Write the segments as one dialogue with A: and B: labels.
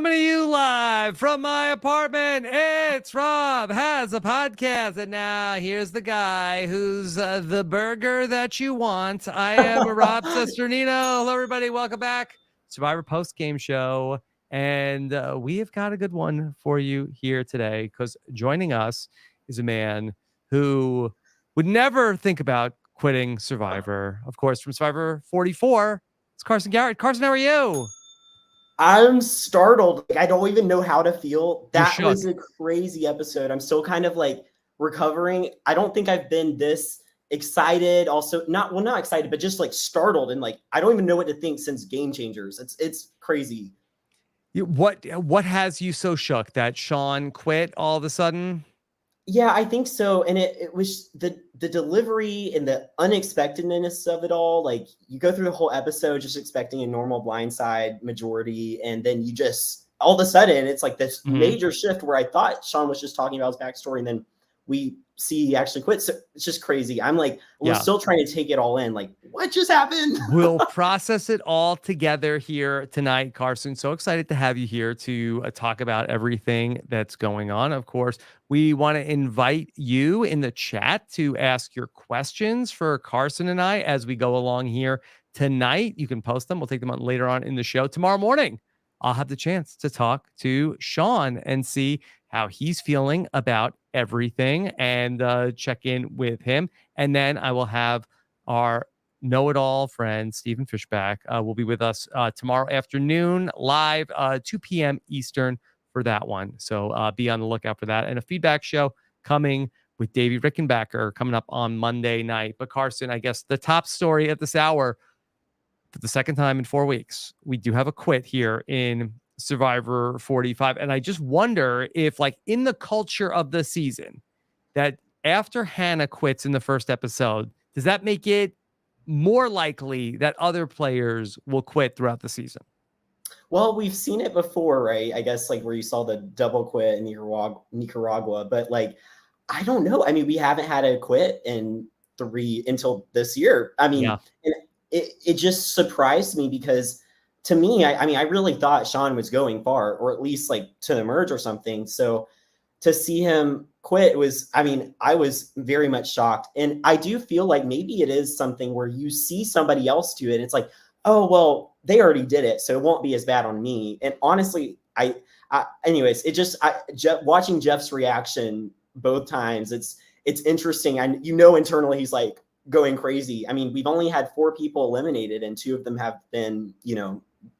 A: Coming to you live from my apartment, it's Rob Has a Podcast. And now here's the guy who's the burger that you want. I am Rob Cesternino. Hello, everybody. Welcome back. Survivor Post-Game Show. And we have got a good one for you here today because joining us is a man who would never think about quitting Survivor. Of course, from Survivor 44, it's Carson Garrett. Carson, how are you?
B: I'm startled. I don't even know how to feel. That
A: shook.
B: was a crazy episode. I'm still kind of like recovering. I don't think I've been this excited. Also, not excited, but just like startled and like I don't even know what to think since Game Changers. It's crazy.
A: What has you so shook that Sean quit all of a sudden?
B: Yeah, I think so. And it was the delivery and the unexpectedness of it all. Like you go through the whole episode just expecting a normal blindside majority, and then you just all of a sudden it's like this major shift where I thought Sean was just talking about his backstory, and then we see he actually quit. So it's just crazy. I'm like, we're still trying to take it all in. Like, what just happened?
A: We'll process it all together here tonight, Carson. So excited to have you here to talk about everything that's going on. Of course, we want to invite you in the chat to ask your questions for Carson and I as we go along here tonight. You can post them. We'll take them on later on in the show. Tomorrow morning, I'll have the chance to talk to Sean and see how he's feeling about everything and check in with him. And then I will have our know-it-all friend, Stephen Fishback, will be with us tomorrow afternoon, live 2 p.m. Eastern for that one. So be on the lookout for that. And a feedback show coming with Davey Rickenbacker coming up on Monday night. But Carson, I guess the top story at this hour, for the second time in 4 weeks, we do have a quit here in Survivor 45. And I just wonder if, like, in the culture of the season, that after Hannah quits in the first episode, does that make it more likely that other players will quit throughout the season?
B: Well, we've seen it before, right? I guess like where you saw the double quit in Nicaragua, but like, I don't know. I mean, we haven't had a quit until this year. I mean, and it just surprised me because to me, I really thought Sean was going far, or at least like to the merge or something. So to see him quit I was very much shocked. And I do feel like maybe it is something where you see somebody else do it. And it's like, oh, well, they already did it, so it won't be as bad on me. And honestly, anyways, watching Jeff's reaction both times, it's interesting. And internally he's like going crazy. I mean, we've only had 4 people eliminated and 2 of them have been,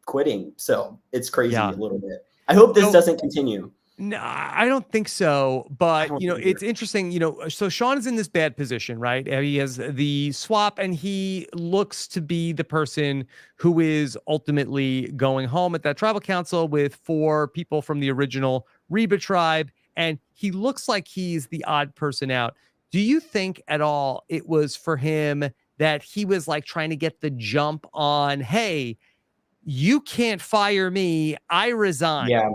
B: quitting. So it's crazy a little bit. I hope this doesn't continue.
A: No, I don't think so. But, it's interesting, so Sean is in this bad position, right? He has the swap and he looks to be the person who is ultimately going home at that tribal council with 4 people from the original Reba tribe. And he looks like he's the odd person out. Do you think at all it was for him that he was like trying to get the jump on, hey, you can't fire me, I resign?
B: Yeah.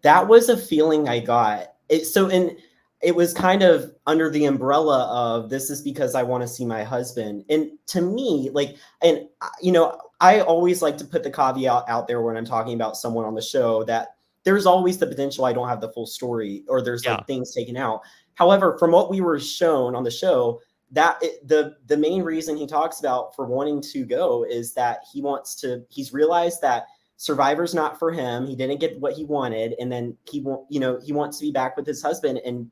B: That was a feeling I got. It was kind of under the umbrella of this is because I want to see my husband. And to me, I always like to put the caveat out there when I'm talking about someone on the show that there's always the potential I don't have the full story or there's like things taken out. However, from what we were shown on the show, the main reason he talks about for wanting to go is that he's realized that Survivor's not for him. He didn't get what he wanted. And then he wants to be back with his husband and,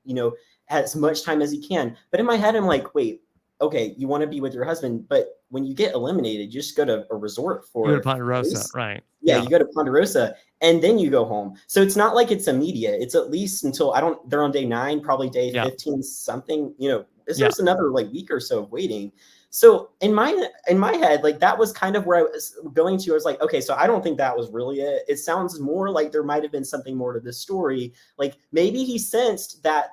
B: as much time as he can. But in my head, I'm like, wait, okay, you want to be with your husband, but when you get eliminated, you just go to a resort
A: you go to Ponderosa, right?
B: Yeah, you go to Ponderosa and then you go home. So it's not like it's immediate. It's at least until they're on day 9, probably day 15 something, there's another like week or so of waiting. So in my head, like that was kind of where I was going to. I was like, okay, so I don't think that was really it. It sounds more like there might have been something more to this story. Like maybe he sensed that,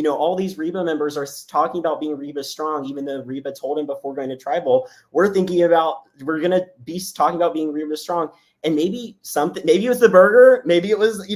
B: all these Reba members are talking about being Reba strong, even though Reba told him before going to tribal, we're going to be talking about being Reba strong. And maybe it was the burger. Maybe it was,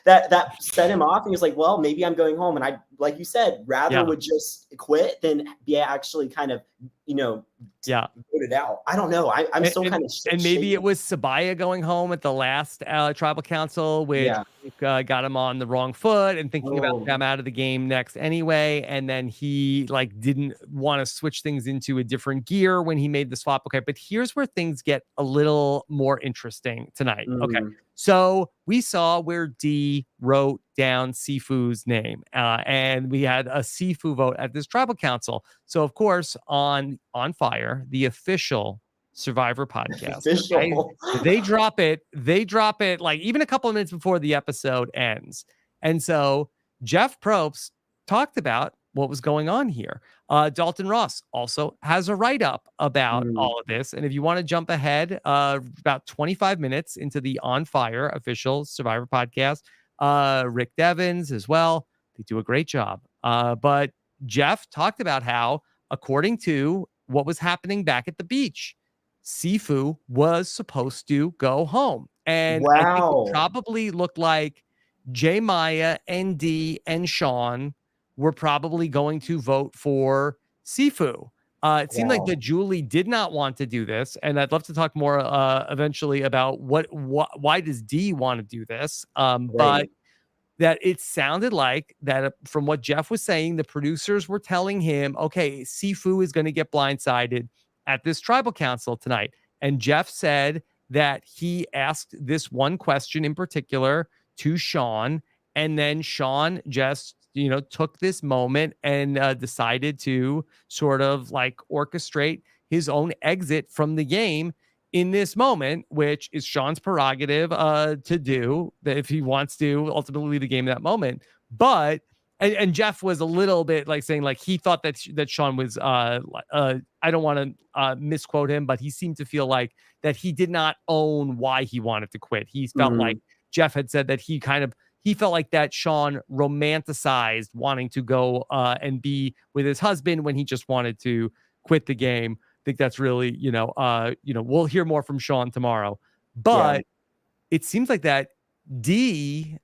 B: that set him off. And he was like, well, maybe I'm going home. And I, like you said, rather would just quit than be actually kind of
A: Yeah.
B: voted out. I don't know. I'm still kind of
A: And maybe it was Sabaya going home at the last tribal council, which got him on the wrong foot and thinking about them out of the game next anyway. And then he like didn't want to switch things into a different gear when he made the swap. Okay, but here's where things get a little more interesting tonight. Okay, so we saw where D wrote down Sifu's name, and we had a Sifu vote at this tribal council. So of course, on Fire, the official Survivor podcast, they drop it like even a couple of minutes before the episode ends. And so Jeff Probst talked about what was going on here. Dalton Ross also has a write-up about all of this. And if you want to jump ahead about 25 minutes into the On Fire official Survivor podcast, Rick Devens as well, they do a great job. But Jeff talked about how, according to what was happening back at the beach, Sifu was supposed to go home. And I think it probably looked like J Maya and D and Sean were probably going to vote for Sifu. It seemed like that Julie did not want to do this. And I'd love to talk more eventually about why does D want to do this? But that it sounded like that from what Jeff was saying, the producers were telling him, okay, Sifu is going to get blindsided at this tribal council tonight. And Jeff said that he asked this one question in particular to Sean, and then Sean just, took this moment and decided to sort of like orchestrate his own exit from the game in this moment, which is Sean's prerogative to do if he wants to ultimately leave the game in that moment. But and Jeff was a little bit like saying like he thought that Sean was I don't want to misquote him, but he seemed to feel like that he did not own why he wanted to quit. He felt like Jeff had said that he felt like that Sean romanticized wanting to go and be with his husband when he just wanted to quit the game. I think that's really, we'll hear more from Sean tomorrow, but it seems like that D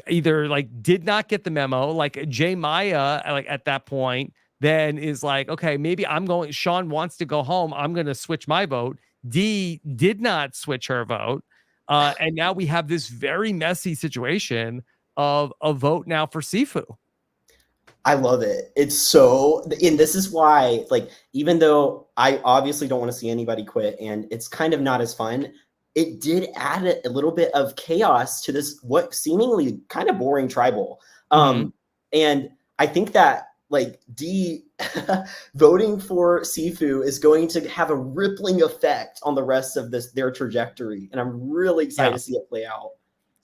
A: either like did not get the memo, like J Maya, like at that point, then is like, okay, maybe Sean wants to go home. I'm going to switch my vote. D did not switch her vote. And now we have this very messy situation of a vote now for Sifu.
B: I love it. And this is why, like, even though I obviously don't want to see anybody quit and it's kind of not as fun, it did add a little bit of chaos to this, what seemingly kind of boring tribal. And I think that like D voting for Sifu is going to have a rippling effect on the rest of their trajectory. And I'm really excited to see it play out.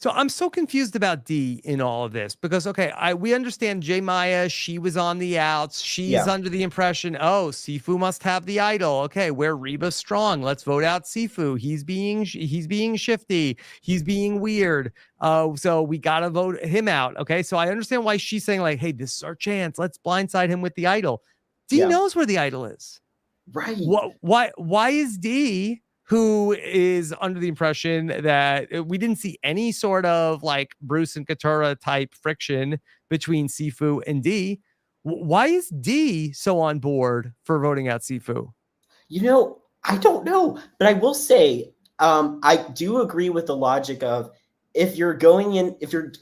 A: So I'm so confused about D in all of this because, okay, we understand J Maya, she was on the outs. She's under the impression, oh, Sifu must have the idol. Okay, we're Reba strong. Let's vote out Sifu. He's being shifty. He's being weird. So we got to vote him out. Okay, so I understand why she's saying like, hey, this is our chance. Let's blindside him with the idol. D knows where the idol is.
B: Right.
A: Why is D, who is under the impression that we didn't see any sort of like Bruce and Katura type friction between Sifu and D, why is D so on board for voting out Sifu?
B: I don't know, but I will say, I do agree with the logic of if you're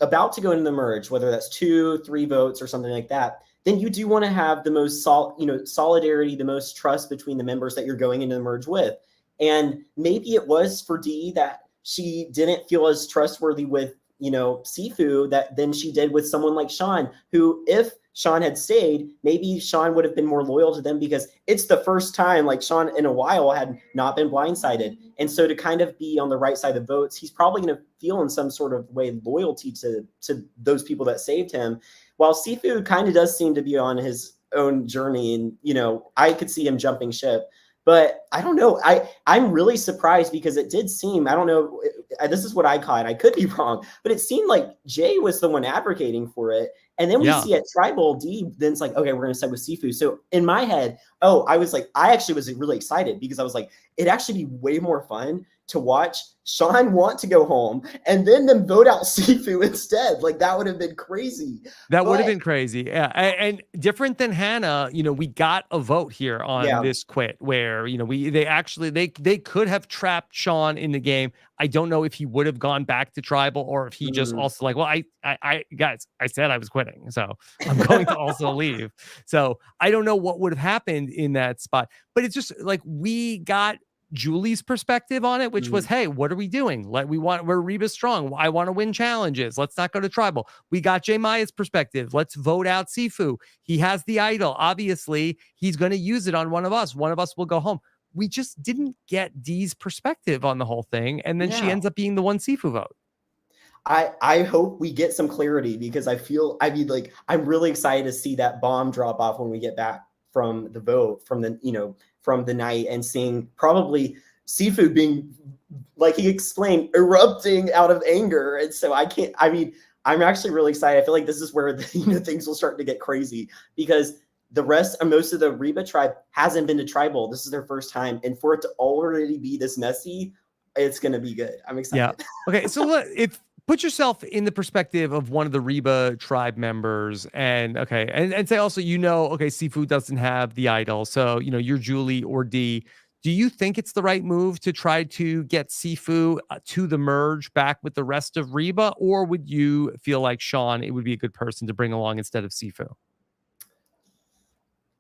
B: about to go into the merge, whether that's 2-3 votes or something like that, then you do want to have the most solidarity, the most trust between the members that you're going into the merge with. And maybe it was for D that she didn't feel as trustworthy with, Sifu than she did with someone like Sean, who, if Sean had stayed, maybe Sean would have been more loyal to them because it's the first time like Sean in a while had not been blindsided. And so to kind of be on the right side of the votes, he's probably going to feel in some sort of way loyalty to those people that saved him. While Sifu kind of does seem to be on his own journey and, I could see him jumping ship. But I don't know. I'm really surprised because it did seem, I don't know, this is what I caught. I could be wrong, but it seemed like Jay was the one advocating for it. And then we
A: Yeah.
B: see at Tribal D, then it's like, okay, we're going to side with Sifu. So in my head, I actually was really excited because I was like, it'd actually be way more fun to watch Sean want to go home and then them vote out Sifu instead. Like that would have been crazy.
A: That would have
B: But
A: been crazy. Yeah. And different than Hannah, we got a vote here on this quit where, they could have trapped Sean in the game. I don't know if he would have gone back to Tribal or if he just also like, well, I guys, I said I was quitting, so I'm going to also leave. So I don't know what would have happened in that spot, but it's just like we got Julie's perspective on it, which was, hey, what are we doing? We're Reba strong. I want to win challenges. Let's not go to Tribal. We got Jay Maya's perspective. Let's vote out Sifu. He has the idol. Obviously, he's going to use it on one of us. One of us will go home. We just didn't get Dee's perspective on the whole thing. And then she ends up being the one Sifu vote.
B: I hope we get some clarity because I'm really excited to see that bomb drop off when we get back from the vote, from the night, and seeing probably Sifu being, like he explained, erupting out of anger. And so I'm actually really excited. I feel like this is where things will start to get crazy because most of the Reba tribe hasn't been to Tribal. This is their first time. And for it to already be this messy, it's going to be good. I'm excited.
A: Yeah. Okay. So put yourself in the perspective of one of the Reba tribe members and say also, Sifu doesn't have the idol. So, you're Julie or D. Do you think it's the right move to try to get Sifu to the merge back with the rest of Reba? Or would you feel like Sean, it would be a good person to bring along instead of Sifu?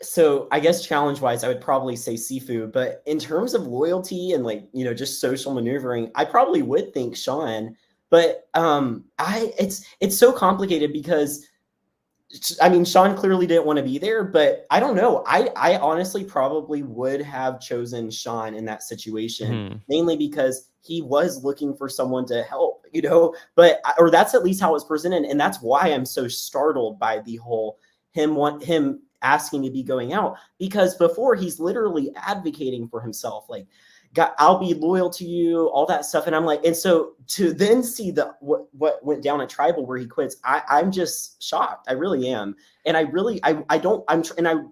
B: So I guess challenge-wise, I would probably say Sifu, but in terms of loyalty and just social maneuvering, I probably would think Sean. But it's so complicated because Sean clearly didn't want to be there, but I don't know. I honestly probably would have chosen Sean in that situation, mainly because he was looking for someone to help, or that's at least how it was presented. And that's why I'm so startled by the whole him asking to be going out, because before he's literally advocating for himself, like, I'll be loyal to you, all that stuff. And I'm like, and so to then see what went down at Tribal where he quits, I'm just shocked. I really am. And I'm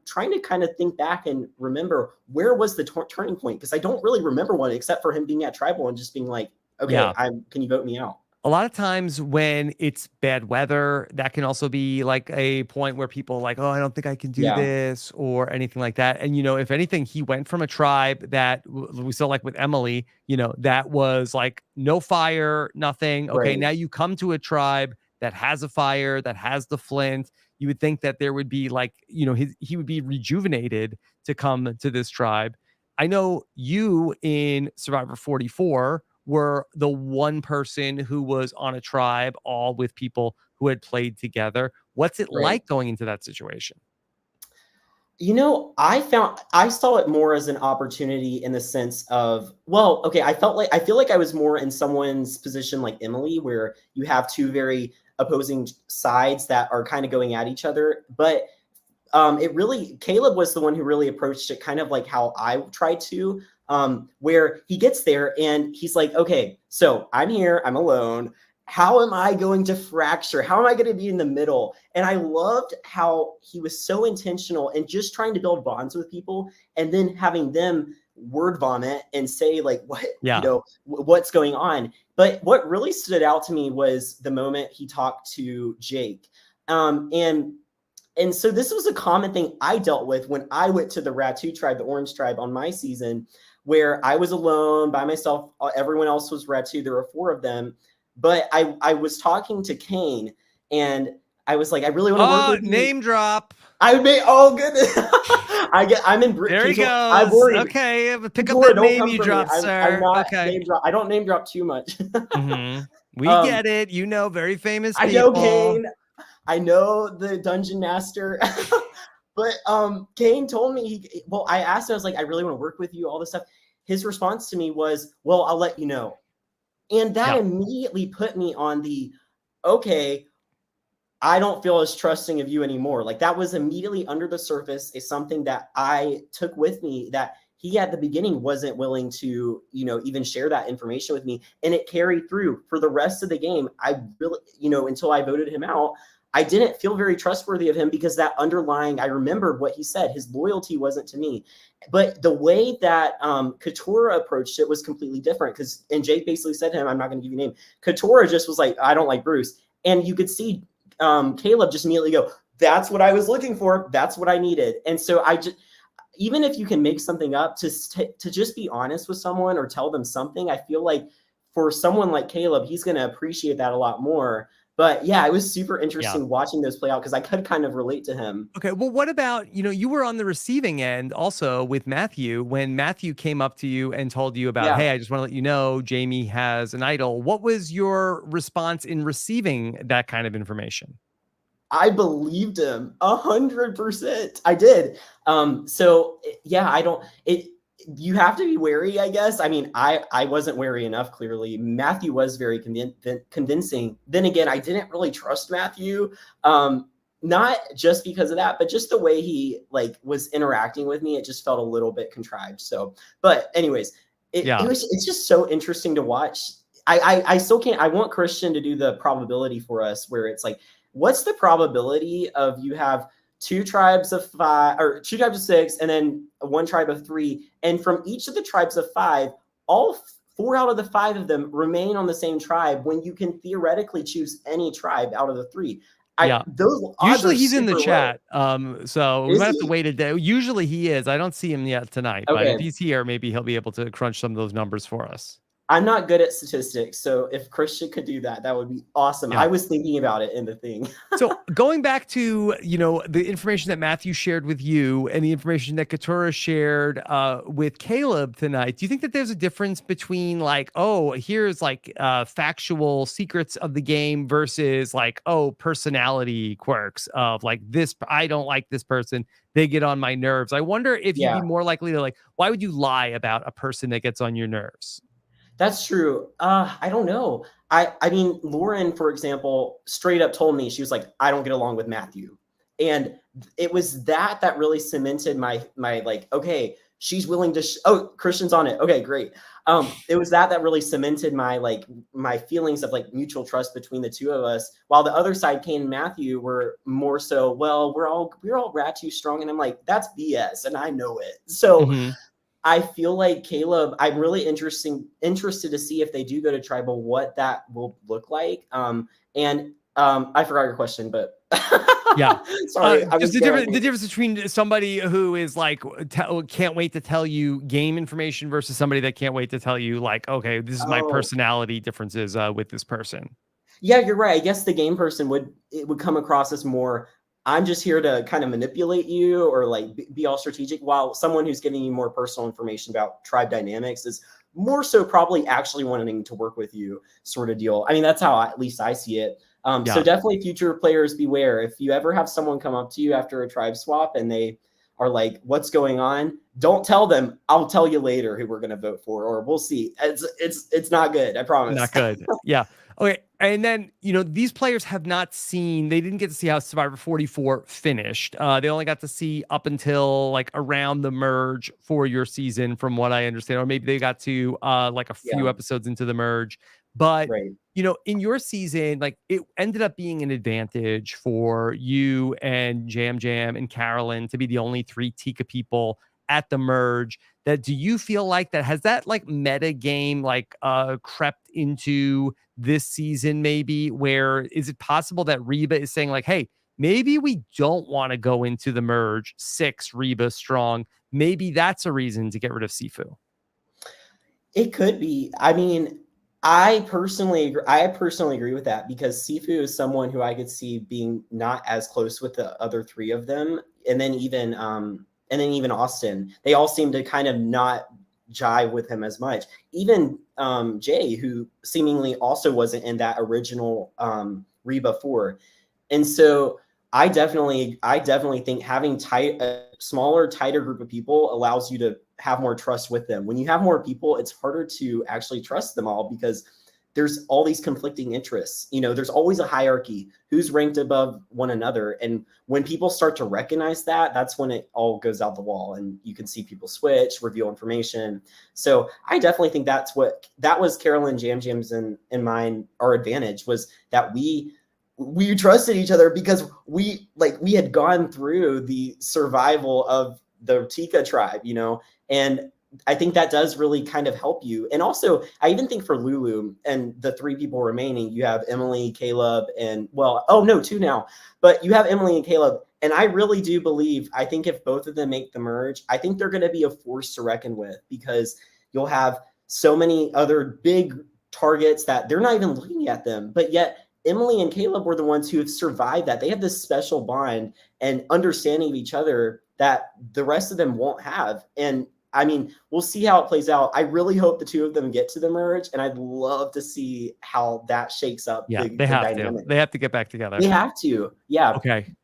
B: trying to kind of think back and remember where was the turning point? Because I don't really remember one except for him being at Tribal and just being like, okay, can you vote me out?
A: A lot of times when it's bad weather, that can also be like a point where people are like, oh, I don't think I can do this or anything like that. And, if anything, he went from a tribe that we saw like with Emily, that was like no fire, nothing. Okay. Right. Now you come to a tribe that has a fire, that has the flint. You would think that there would be like, he would be rejuvenated to come to this tribe. I know you in Survivor 44 were the one person who was on a tribe, all with people who had played together. What's it like going into that situation?
B: I saw it more as an opportunity in the sense of, I feel like I was more in someone's position like Emily, where you have two very opposing sides that are kind of going at each other. But Caleb was the one who really approached it kind of like how I tried to, where he gets there and he's like, okay, so I'm here, I'm alone. How am I going to fracture? How am I going to be in the middle? And I loved how he was so intentional and just trying to build bonds with people and then having them word vomit and say like, what's going on. But what really stood out to me was the moment he talked to Jake. And so this was a common thing I dealt with when I went to the Ratu tribe, the Orange tribe on my season, where I was alone by myself. Everyone else was Ratu. There were 4 of them. But I was talking to Kane and I was like, I really want to work with you.
A: Name drop.
B: Goodness. I'm in
A: There he goes. Okay, pick up that name you dropped, sir.
B: I'm not name drop. I don't name drop too much.
A: We get it. Very famous people.
B: I know Kane. I know the dungeon master. But Kane told me, I asked him, I was like, I really want to work with you, all this stuff. His response to me was, well, I'll let you know. And that immediately put me on the, okay, I don't feel as trusting of you anymore. Like that was immediately under the surface is something that I took with me that he at the beginning wasn't willing to, even share that information with me. And it carried through for the rest of the game. I really, until I voted him out, I didn't feel very trustworthy of him because that underlying, I remembered what he said. His loyalty wasn't to me. But the way that Katora approached it was completely different and Jake basically said to him, I'm not going to give you a name. Katora just was like, I don't like Bruce. And you could see Caleb just immediately go, that's what I was looking for. That's what I needed. And so even if you can make something up to just be honest with someone or tell them something, I feel like for someone like Caleb, he's going to appreciate that a lot more. But yeah, it was super interesting watching those play out because I could kind of relate to him.
A: Okay. Well, what about, you were on the receiving end also with Matthew when Matthew came up to you and told you about, hey, I just want to let you know Jamie has an idol. What was your response in receiving that kind of information?
B: I believed him 100%. I did. So yeah, you have to be wary, I guess. I mean, I wasn't wary enough. Clearly Matthew was very convincing. Then again, I didn't really trust Matthew. Not just because of that, but just the way he was interacting with me. It just felt a little bit contrived. So, but anyways, it's just so interesting to watch. I still can't, I want Christian to do the probability for us where it's like, what's the probability of you have 2 tribes of 5 or 2 tribes of 6 and then 1 tribe of 3. And from each of the tribes of 5, all 4 out of the 5 of them remain on the same tribe when you can theoretically choose any tribe out of the 3. Those
A: usually he's in the chat. So we might have to
B: he?
A: wait a day. Usually he is. I don't see him yet tonight, but
B: Okay.
A: if he's here, maybe he'll be able to crunch some of those numbers for us.
B: I'm not good at statistics, so if Christian could do that, that would be awesome. I was thinking about it in the thing.
A: So going back to, the information that Matthew shared with you and the information that Katura shared with Caleb tonight, do you think that there's a difference between here's factual secrets of the game versus personality quirks of this, I don't like this person, they get on my nerves. I wonder if you'd be more likely to why would you lie about a person that gets on your nerves?
B: That's true. I don't know. I mean, Lauren, for example, straight up told me, she was like, I don't get along with Matthew. And it was that really cemented my okay, she's willing to, Christian's on it. Okay, great. It was that really cemented my, my feelings of mutual trust between the two of us. While the other side, Kane and Matthew, were more so, well, we're all RHAP strong. And I'm like, that's BS. And I know it. So I feel like Caleb, I'm really interested to see if they do go to tribal, what that will look like. I forgot your question, but sorry.
A: The difference between somebody who is can't wait to tell you game information versus somebody that can't wait to tell you okay, this is my personality differences with this person.
B: Yeah, you're right. I guess the game person would come across as more, I'm just here to kind of manipulate you or be all strategic, while someone who's giving you more personal information about tribe dynamics is more so probably actually wanting to work with you sort of deal. I mean, that's how at least I see it. So definitely future players beware. If you ever have someone come up to you after a tribe swap and they are like, what's going on? Don't tell them, I'll tell you later who we're going to vote for, or we'll see. It's not good. I promise.
A: Not good. Yeah. Okay. And then, these players have not seen, they didn't get to see how Survivor 44 finished. They only got to see up until around the merge for your season, from what I understand, or maybe they got to a few episodes into the merge. But, in your season, it ended up being an advantage for you and Jam Jam and Carolyn to be the only 3 Tika people at the merge. That, do you feel like that has that meta game crept into this season, maybe, where is it possible that Reba is saying hey, maybe we don't want to go into the merge 6 Reba strong. Maybe that's a reason to get rid of Sifu.
B: It could be. I mean, I personally agree with that, because Sifu is someone who I could see being not as close with the other 3 of them. And then even Austin, they all seem to kind of not jive with him as much. Even Jay, who seemingly also wasn't in that original Reba 4. And so I definitely think having a smaller, tighter group of people allows you to have more trust with them. When you have more people, it's harder to actually trust them all, because there's all these conflicting interests. There's always a hierarchy, who's ranked above one another. And when people start to recognize that, that's when it all goes out the wall, and you can see people switch, reveal information. So I definitely think that was Carolyn Jam Jam's and mine, our advantage was that we we trusted each other because we had gone through the survival of the Tika tribe, and I think that does really kind of help you. And also, I even think for Lulu and the 3 people remaining, you have Emily, Caleb, and two now, but you have Emily and Caleb. And I really do believe, I think if both of them make the merge, I think they're going to be a force to reckon with, because you'll have so many other big targets that they're not even looking at them, but yet Emily and Caleb were the ones who have survived that. They have this special bond and understanding of each other that the rest of them won't have. And I mean, we'll see how it plays out. I really hope the 2 of them get to the merge, and I'd love to see how that shakes up.
A: Yeah, they have to. They have to get back together.
B: They have to. Yeah.
A: Okay.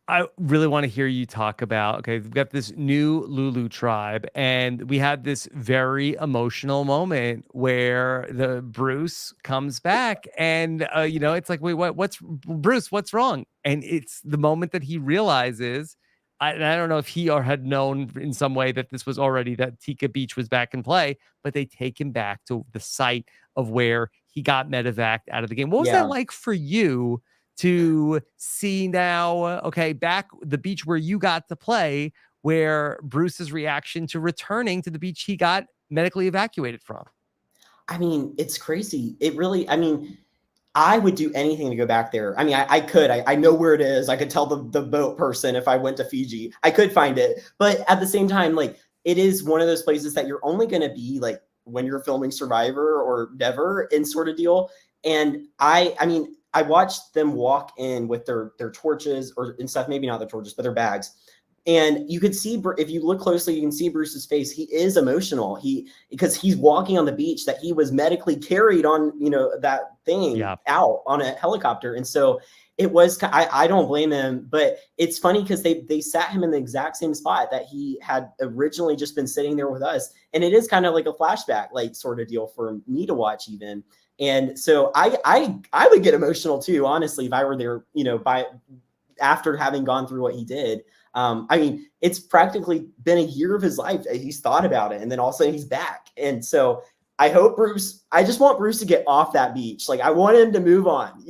A: I really want to hear you talk about, okay, we've got this new Lulu tribe, and we had this very emotional moment where the Bruce comes back, and it's like, wait, what's Bruce? What's wrong? And it's the moment that he realizes, and I don't know if he or had known in some way that this was already, that Tika Beach was back in play, but they take him back to the site of where he got medevaced out of the game. What was that like for you to see now, okay, back the beach where you got to play, where Bruce's reaction to returning to the beach he got medically evacuated from?
B: I mean, it's crazy. It really, I mean, I would do anything to go back there. I mean, I could. I know where it is. I could tell the boat person if I went to Fiji. I could find it. But at the same time, like, it is one of those places that you're only going to be, like, when you're filming Survivor or never in sort of deal. And I mean, I watched them walk in with their torches and stuff, maybe not their torches, but their bags. And you could see, if you look closely, you can see Bruce's face. He is emotional. Because he's walking on the beach that he was medically carried on, that thing out on a helicopter. And so it was, I don't blame him, but it's funny because they sat him in the exact same spot that he had originally just been sitting there with us. And it is kind of like a flashback, like, sort of deal for me to watch even. And so I would get emotional too, honestly, if I were there, after having gone through what he did. I mean, it's practically been a year of his life. He's thought about it, and then all of a sudden he's back. And so I just want Bruce to get off that beach. Like, I want him to move on,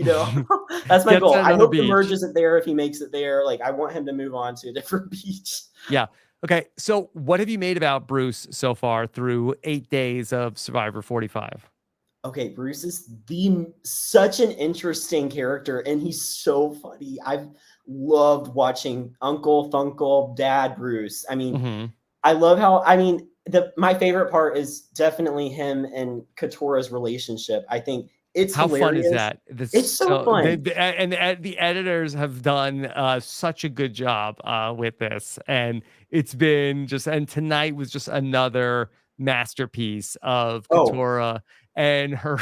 B: that's my goal. I hope the merge isn't there if he makes it there. Like, I want him to move on to a different beach.
A: Yeah. Okay. So what have you made about Bruce so far through 8 days of Survivor 45?
B: Okay, Bruce is such an interesting character, and he's so funny. I've loved watching Uncle Funkle, Dad Bruce. I mean, I love how, my favorite part is definitely him and Katura's relationship. I think it's
A: how
B: hilarious.
A: Fun is that?
B: It's so fun.
A: And the editors have done such a good job with this, and it's been and tonight was just another masterpiece of Katura. And her,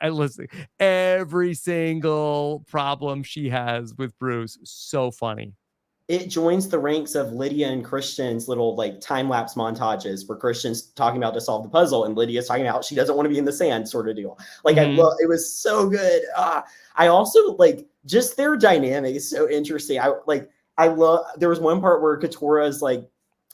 A: listen, every single problem she has with Bruce, so funny.
B: It joins the ranks of Lydia and Christian's little, like, time-lapse montages where Christian's talking about to solve the puzzle and Lydia's talking about she doesn't want to be in the sand, sort of deal. Like, I love it. Was so good. I also, like, just their dynamic is so interesting. I love, there was one part where Katura is like,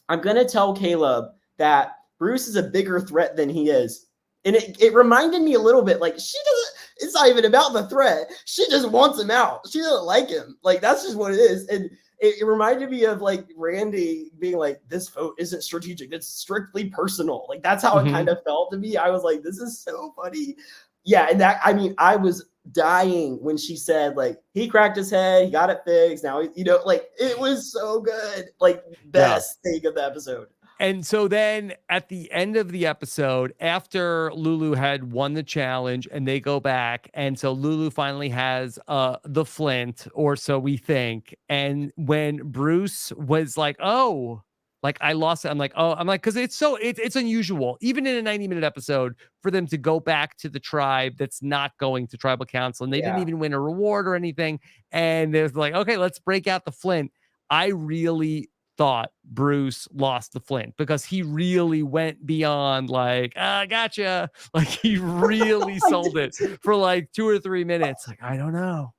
B: I'm going to tell Caleb that Bruce is a bigger threat than he is. And it reminded me a little bit, like, it's not even about the threat. She just wants him out. She doesn't like him. Like, that's just what it is. And it reminded me of, like, Randy being like, this vote isn't strategic. It's strictly personal. Like, that's how it kind of felt to me. I was like, this is so funny. Yeah. And I was dying when she said, like, he cracked his head. He got it fixed. Now, like, it was so good. Like, best thing of the episode.
A: And so then at the end of the episode, after Lulu had won the challenge and they go back, and so Lulu finally has the flint, or so we think. And when Bruce was like, oh, like, I lost it. I'm like, because it's unusual, even in a 90-minute episode, for them to go back to the tribe that's not going to tribal council. And they didn't even win a reward or anything. And there's like, okay, let's break out the flint. I really thought Bruce lost the flint because he really went beyond, like, gotcha. Like, he really sold it for like 2 or 3 minutes. Like, I don't know.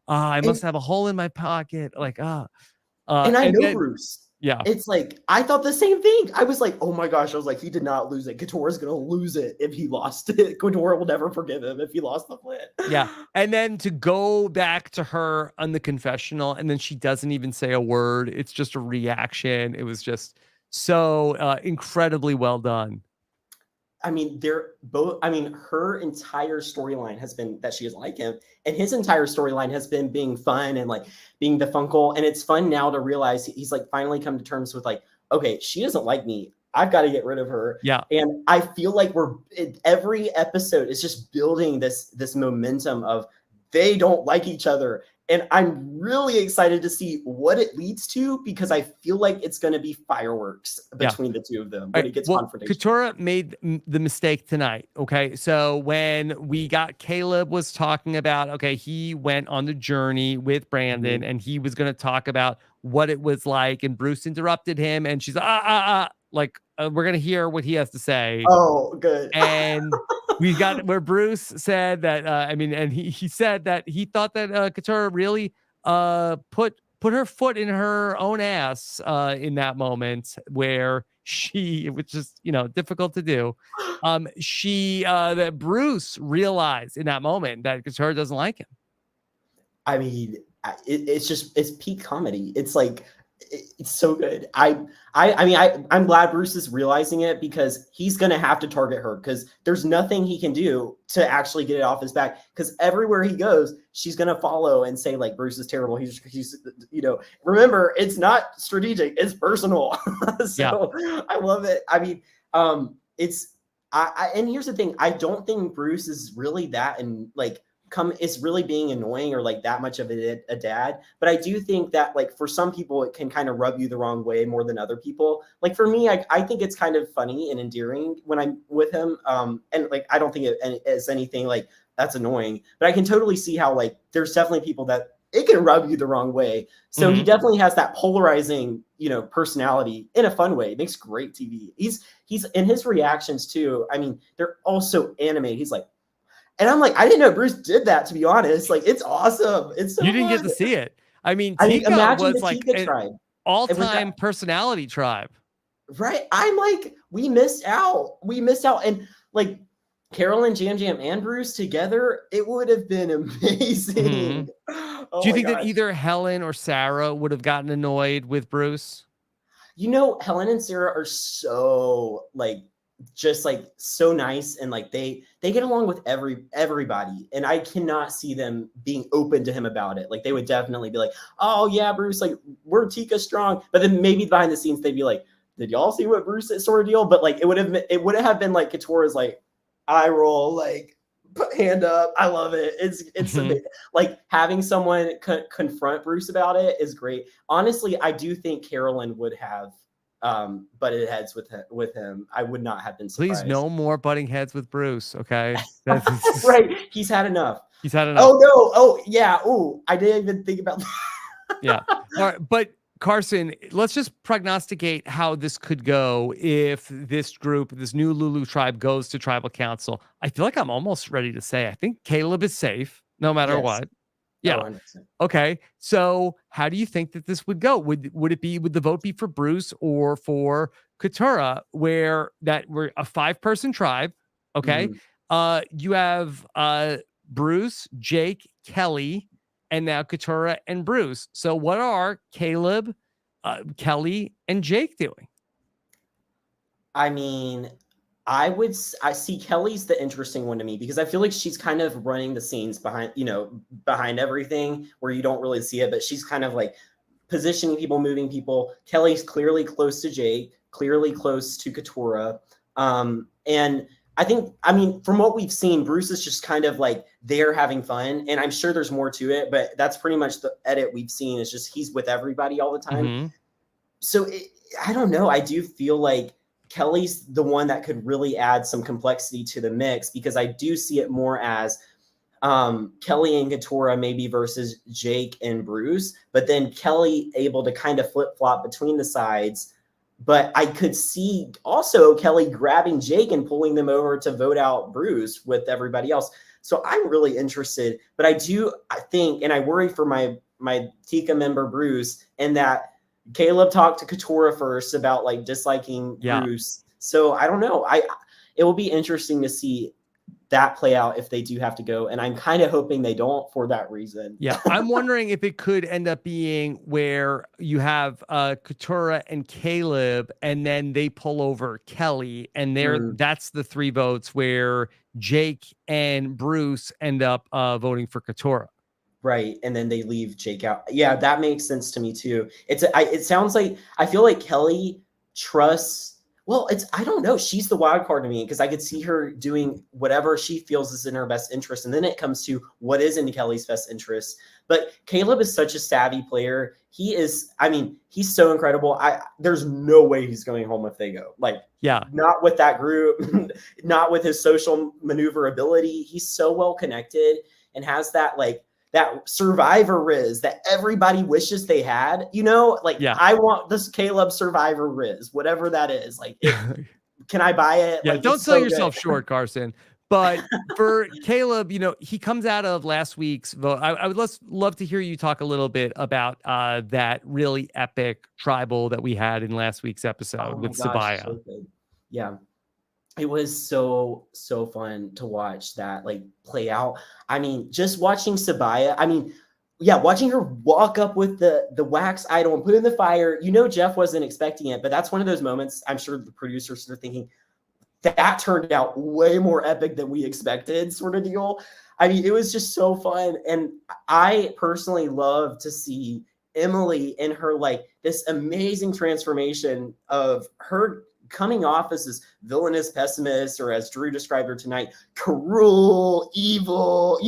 A: I must have a hole in my pocket. Like,
B: and I know Bruce.
A: Yeah.
B: It's like, I thought the same thing. I was like, oh my gosh. I was like, he did not lose it. Couture's going to lose it if he lost it. Couture will never forgive him if he lost the flint.
A: Yeah. And then to go back to her on the confessional, and then she doesn't even say a word. It's just a reaction. It was just so incredibly well done.
B: I mean, they're both, I mean, her entire storyline has been that she doesn't like him, and his entire storyline has been being fun and like being the funkle. And it's fun now to realize he's like finally come to terms with like, okay, she doesn't like me. I've got to get rid of her.
A: Yeah.
B: And I feel like every episode is just building this momentum of they don't like each other. And I'm really excited to see what it leads to, because I feel like it's going to be fireworks between the two of them when it gets confrontation.
A: Couture made the mistake tonight. Okay. So when we got Caleb was talking about, okay, he went on the journey with Brandon and he was going to talk about what it was like. And Bruce interrupted him and she's like, we're going to hear what he has to say.
B: Oh, good.
A: And we got where Bruce said that, and he said that he thought that Couture really put her foot in her own ass in that moment where it was just, difficult to do. That Bruce realized in that moment that Couture doesn't like him.
B: I mean, it's peak comedy. It's like, it's so good. I'm glad Bruce is realizing it, because he's going to have to target her, because there's nothing he can do to actually get it off his back, because everywhere he goes, she's going to follow and say like, Bruce is terrible. He's, remember, it's not strategic, it's personal. So yeah. I love it. I mean, and here's the thing. I don't think Bruce is really that, and like, is really being annoying or like that much of a dad. But I do think that like for some people, it can kind of rub you the wrong way more than other people. Like for me, I think it's kind of funny and endearing when I'm with him. And like, I don't think it is anything like that's annoying, but I can totally see how like, there's definitely people that it can rub you the wrong way. So he definitely has that polarizing, personality in a fun way. It makes great TV. He's in his reactions too. I mean, they're also animated. He's like, and I'm like, I didn't know Bruce did that, to be honest. Like, it's awesome. It's so
A: you didn't
B: fun.
A: get to see it. I mean,
B: Tika
A: was
B: the
A: like
B: Tika tribe.
A: All-time personality tribe.
B: Right. I'm like, we missed out. And like Carolyn, Jam Jam, and Bruce together, it would have been amazing.
A: Do you think that either Helen or Sarah would have gotten annoyed with Bruce?
B: Helen and Sarah are so like, just like so nice, and like they get along with everybody, and I cannot see them being open to him about it. Like they would definitely be like, oh yeah, Bruce, like we're Tika strong, but then maybe behind the scenes they'd be like, did y'all see what Bruce is sort of deal? But like it would have been like Couture's like eye roll, like put hand up. I love it. It's amazing. Like having someone confront Bruce about it is great. Honestly, I do think Carolyn would have butted heads with him. I would not have been surprised.
A: Please, no more butting heads with Bruce, okay?
B: Right. He's had enough.
A: Oh
B: no. Oh yeah. Oh, I didn't even think about that.
A: Yeah. All right, but Carson, let's just prognosticate how this could go if this new Lulu tribe goes to tribal council. I feel like I'm almost ready to say I think Caleb is safe no matter what. Yeah. 100%. Okay. So how do you think that this would go? Would the vote be for Bruce or for Couture, where we're a 5-person tribe? Okay. You have Bruce, Jake, Kelly, and now Couture and Bruce. So what are Caleb, Kelly, and Jake doing?
B: I mean, I see Kelly's the interesting one to me, because I feel like she's kind of running the scenes behind everything where you don't really see it, but she's kind of like positioning people, moving people. Kelly's clearly close to Jake, clearly close to Couture. And I mean, from what we've seen, Bruce is just kind of like there having fun, and I'm sure there's more to it, but that's pretty much the edit we've seen, is just he's with everybody all the time. So I don't know. I do feel like Kelly's the one that could really add some complexity to the mix, because I do see it more as Kelly and Couture maybe versus Jake and Bruce, but then Kelly able to kind of flip-flop between the sides. But I could see also Kelly grabbing Jake and pulling them over to vote out Bruce with everybody else. So I'm really interested, but I think, and I worry for my Tika member Bruce, and that Caleb talked to Katurah first about like disliking
A: Yeah.
B: Bruce. So I don't know. It will be interesting to see that play out if they do have to go. And I'm kind of hoping they don't for that reason.
A: Yeah. I'm wondering if it could end up being where you have Katurah and Caleb, and then they pull over Kelly, and that's the 3 votes where Jake and Bruce end up voting for Katurah.
B: Right. And then they leave Jake out. Yeah, that makes sense to me too. It sounds like, I feel like Kelly trusts, well, I don't know. She's the wild card to me because I could see her doing whatever she feels is in her best interest. And then it comes to what is in Kelly's best interest. But Caleb is such a savvy player. He's so incredible. There's no way he's going home if they go. Like,
A: yeah,
B: not with that group, not with his social maneuverability. He's so well connected and has that survivor riz that everybody wishes they had, I want this Caleb survivor riz, whatever that is. Like, can I buy it?
A: Yeah,
B: like,
A: don't sell yourself short, Carson. But for Caleb, he comes out of last week's vote. I would love to hear you talk a little bit about that really epic tribal that we had in last week's episode with Sabaya.
B: So yeah. It was so fun to watch that play out. I mean, just watching Sabaya, watching her walk up with the wax idol and put it in the fire. Jeff wasn't expecting it, but that's one of those moments I'm sure the producers are thinking that turned out way more epic than we expected, sort of deal. I mean, it was just so fun. And I personally love to see Emily in her this amazing transformation of her coming off as this villainous pessimist, or as Drew described her tonight, cruel, evil,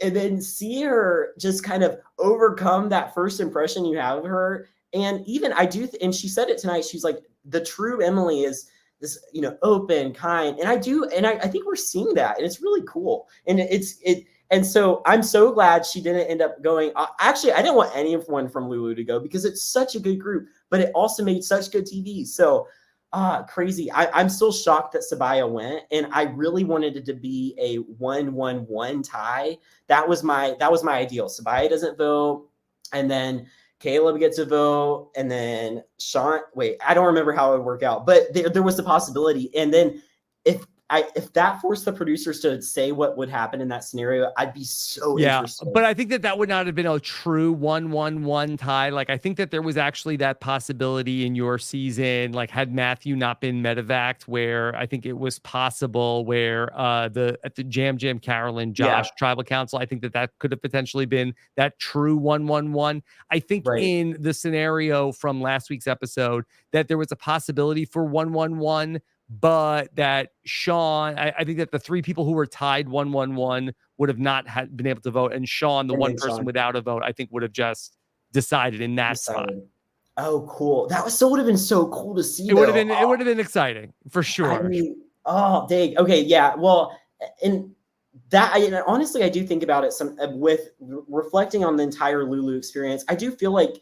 B: and then see her just kind of overcome that first impression you have of her. And even and she said it tonight, she's like, the true Emily is this, open, kind. And I think we're seeing that, and it's really cool. And and so I'm so glad she didn't end up going. Actually, I didn't want anyone from Lulu to go because it's such a good group, but it also made such good TV. So crazy. I'm still shocked that Sabaya went, and I really wanted it to be a 1-1-1 tie. That was my ideal. Sabaya doesn't vote, and then Caleb gets a vote, and then Sean. Wait, I don't remember how it would work out, but there was the possibility. And then if that forced the producers to say what would happen in that scenario, I'd be so interested.
A: But I think that would not have been a true 1-1-1 tie. I think that there was actually that possibility in your season, had Matthew not been medevaced, where I think it was possible where at the Jam Carolyn Josh tribal council, I think that could have potentially been that true 1-1-1. I think in the scenario from last week's episode that there was a possibility for 1-1-1, but that Sean, I think that the 3 people who were tied 1-1-1 would have not been able to vote, and Sean, the one person without a vote, I think would have just decided in that spot.
B: Oh, cool! Would have been so cool to see.
A: It would have been exciting for sure.
B: Dang. Okay, yeah. Well, and that honestly, I do think about it with reflecting on the entire Lulu experience. I do feel like,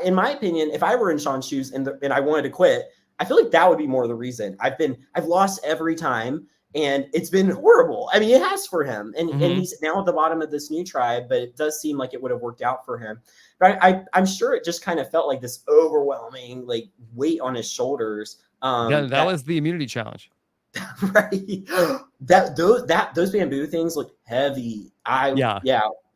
B: in my opinion, if I were in Sean's shoes and I wanted to quit, I feel like that would be more the reason. I've lost every time, and it's been horrible. I mean, it has for him, and he's now at the bottom of this new tribe, but it does seem like it would have worked out for him. But I'm sure it just kind of felt like this overwhelming weight on his shoulders.
A: That was the immunity challenge.
B: Right. Those bamboo things look heavy.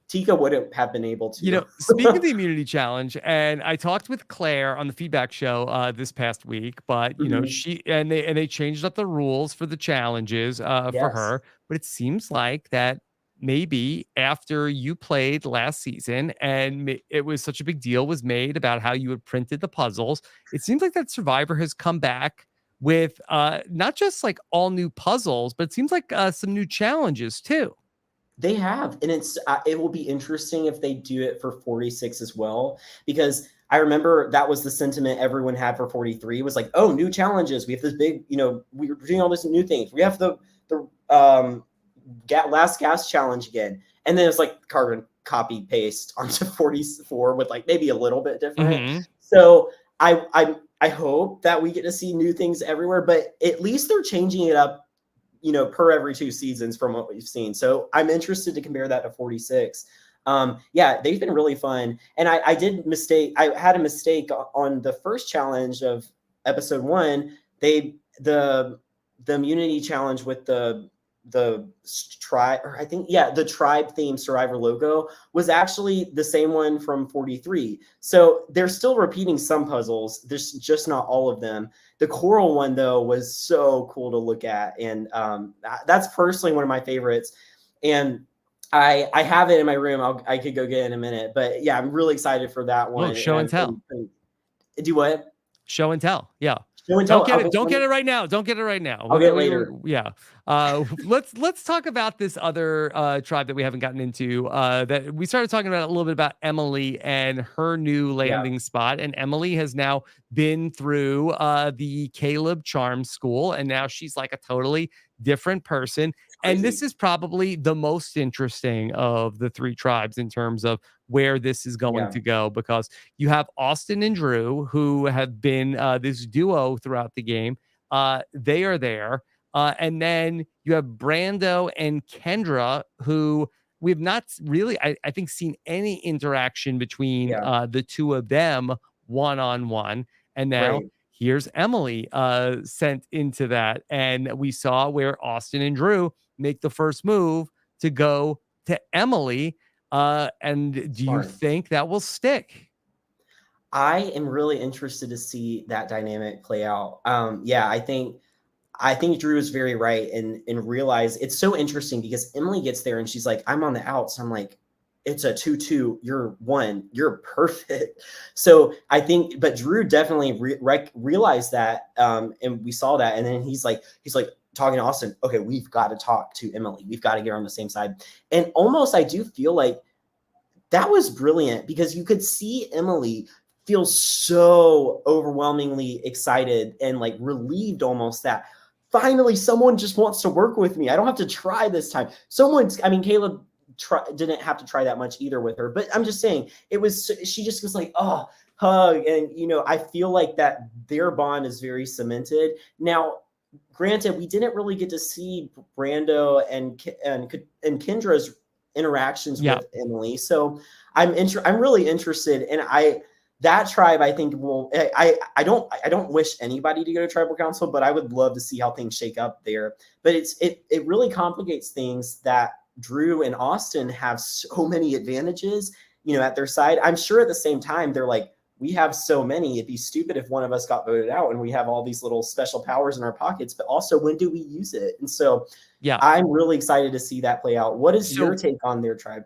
B: Tika wouldn't have been able to.
A: Speaking of the immunity challenge, and I talked with Claire on the feedback show this past week, but she and they changed up the rules for the challenges for her. But it seems like that maybe after you played last season and it was such a big deal was made about how you had printed the puzzles, it seems like that Survivor has come back with not just all new puzzles, but it seems like some new challenges too.
B: They have, and it will be interesting if they do it for 46 as well, because I remember that was the sentiment everyone had for 43. It was like, oh, new challenges. We have this big, we're doing all this new things. We have the last gas challenge again, and then it's carbon copy paste onto 44 with maybe a little bit different. So I hope that we get to see new things everywhere, but at least they're changing it up, per every 2 seasons from what we've seen. So I'm interested to compare that to 46. Yeah, they've been really fun. And I had a mistake on the first challenge of episode 1. The immunity challenge with the tribe, or I think, yeah, the tribe themed survivor logo was actually the same one from 43. So they're still repeating some puzzles. There's just not all of them. The coral one, though, was so cool to look at. And that's personally one of my favorites. And I have it in my room. I could go get it in a minute. But yeah, I'm really excited for that one.
A: Oh, show and tell.
B: Do what?
A: Show and tell. Yeah.
B: Show and tell.
A: Don't get it right now. Don't get it right now.
B: I'll get it later.
A: Yeah. Let's talk about this other tribe that we haven't gotten into. That we started talking about a little bit about Emily and her new landing spot. And Emily has now been through the Caleb Charm School, and now she's like a totally different person. And this is probably the most interesting of the 3 tribes in terms of where this is going to go, because you have Austin and Drew, who have been this duo throughout the game. They are there. And then you have Brando and Kendra, who we've not really, I think, seen any interaction between the 2 of them one-on-one. And now here's Emily sent into that. And we saw where Austin and Drew make the first move to go to Emily. And do you think that will stick?
B: I am really interested to see that dynamic play out. Yeah, I think Drew is very right and realize it's so interesting because Emily gets there and she's like, I'm on the outs. I'm like, it's a 2-2. You're 1. You're perfect. So I think, but Drew definitely realized that. And we saw that. And then he's like talking to Austin. Okay, we've got to talk to Emily. We've got to get her on the same side. And almost, I do feel like that was brilliant because you could see Emily feel so overwhelmingly excited and like relieved almost that finally someone just wants to work with me. I don't have to try this time. Caleb didn't have to try that much either with her, but I'm just saying she just was like, oh, hug. And, I feel like that their bond is very cemented. Now, granted, we didn't really get to see Brando and Kendra's interactions with Emily. So I'm really interested. And that tribe, I think I don't wish anybody to go to tribal council, but I would love to see how things shake up there. But it really complicates things that Drew and Austin have so many advantages, at their side. I'm sure at the same time, they're like, we have so many, it'd be stupid if one of us got voted out and we have all these little special powers in our pockets, but also when do we use it? And so, I'm really excited to see that play out. What is your take on their tribe?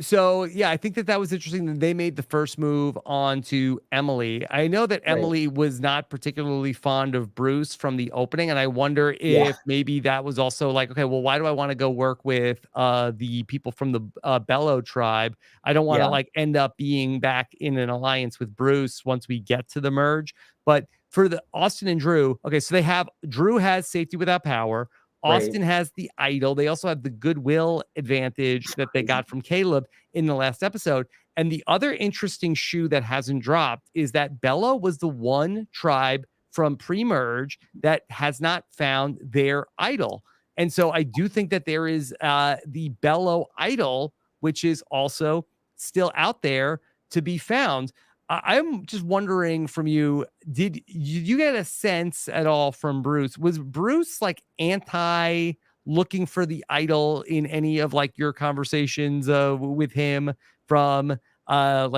A: So yeah, I think that was interesting that they made the first move on to Emily. I know that Emily was not particularly fond of Bruce from the opening, and I wonder if maybe that was also like, okay, well, why do I want to go work with the people from the Bello tribe? I don't want to like end up being back in an alliance with Bruce once we get to the merge. But for the Austin and Drew, okay, so Drew has safety without power. Austin has the idol. They also have the goodwill advantage that they got from Caleb in the last episode. And the other interesting shoe that hasn't dropped is that Bello was the one tribe from pre-merge that has not found their idol. And so I do think that there is the Bello idol, which is also still out there to be found. I'm just wondering from you, did you get a sense at all from Bruce? Was Bruce like anti looking for the idol in any of like your conversations with him from after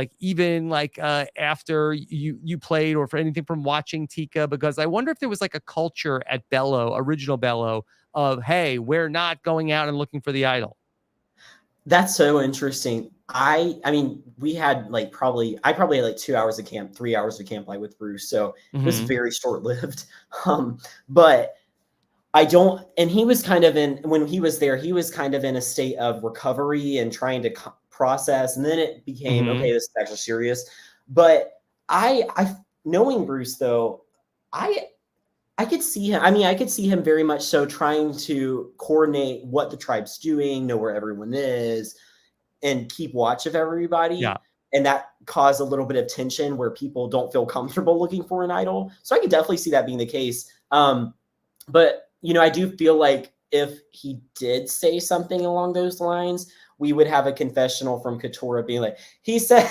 A: you played, or for anything from watching Tika? Because I wonder if there was like a culture at Bello, original Bello, of, hey, we're not going out and looking for the idol.
B: That's so interesting. I mean, we had I probably had like 2 hours of camp, 3 hours of camp with Bruce. So it was very short-lived. But and he was kind of when he was there, he was kind of in a state of recovery and trying to process. And then it became, okay, this is actually serious. But knowing Bruce though, I could see him. I mean, I could see him very much so trying to coordinate what the tribe's doing, know where everyone is, and keep watch of everybody.
A: Yeah.
B: And that caused a little bit of tension where people don't feel comfortable looking for an idol. So I could definitely see that being the case. But, I do feel like if he did say something along those lines, we would have a confessional from Katora being like, he said,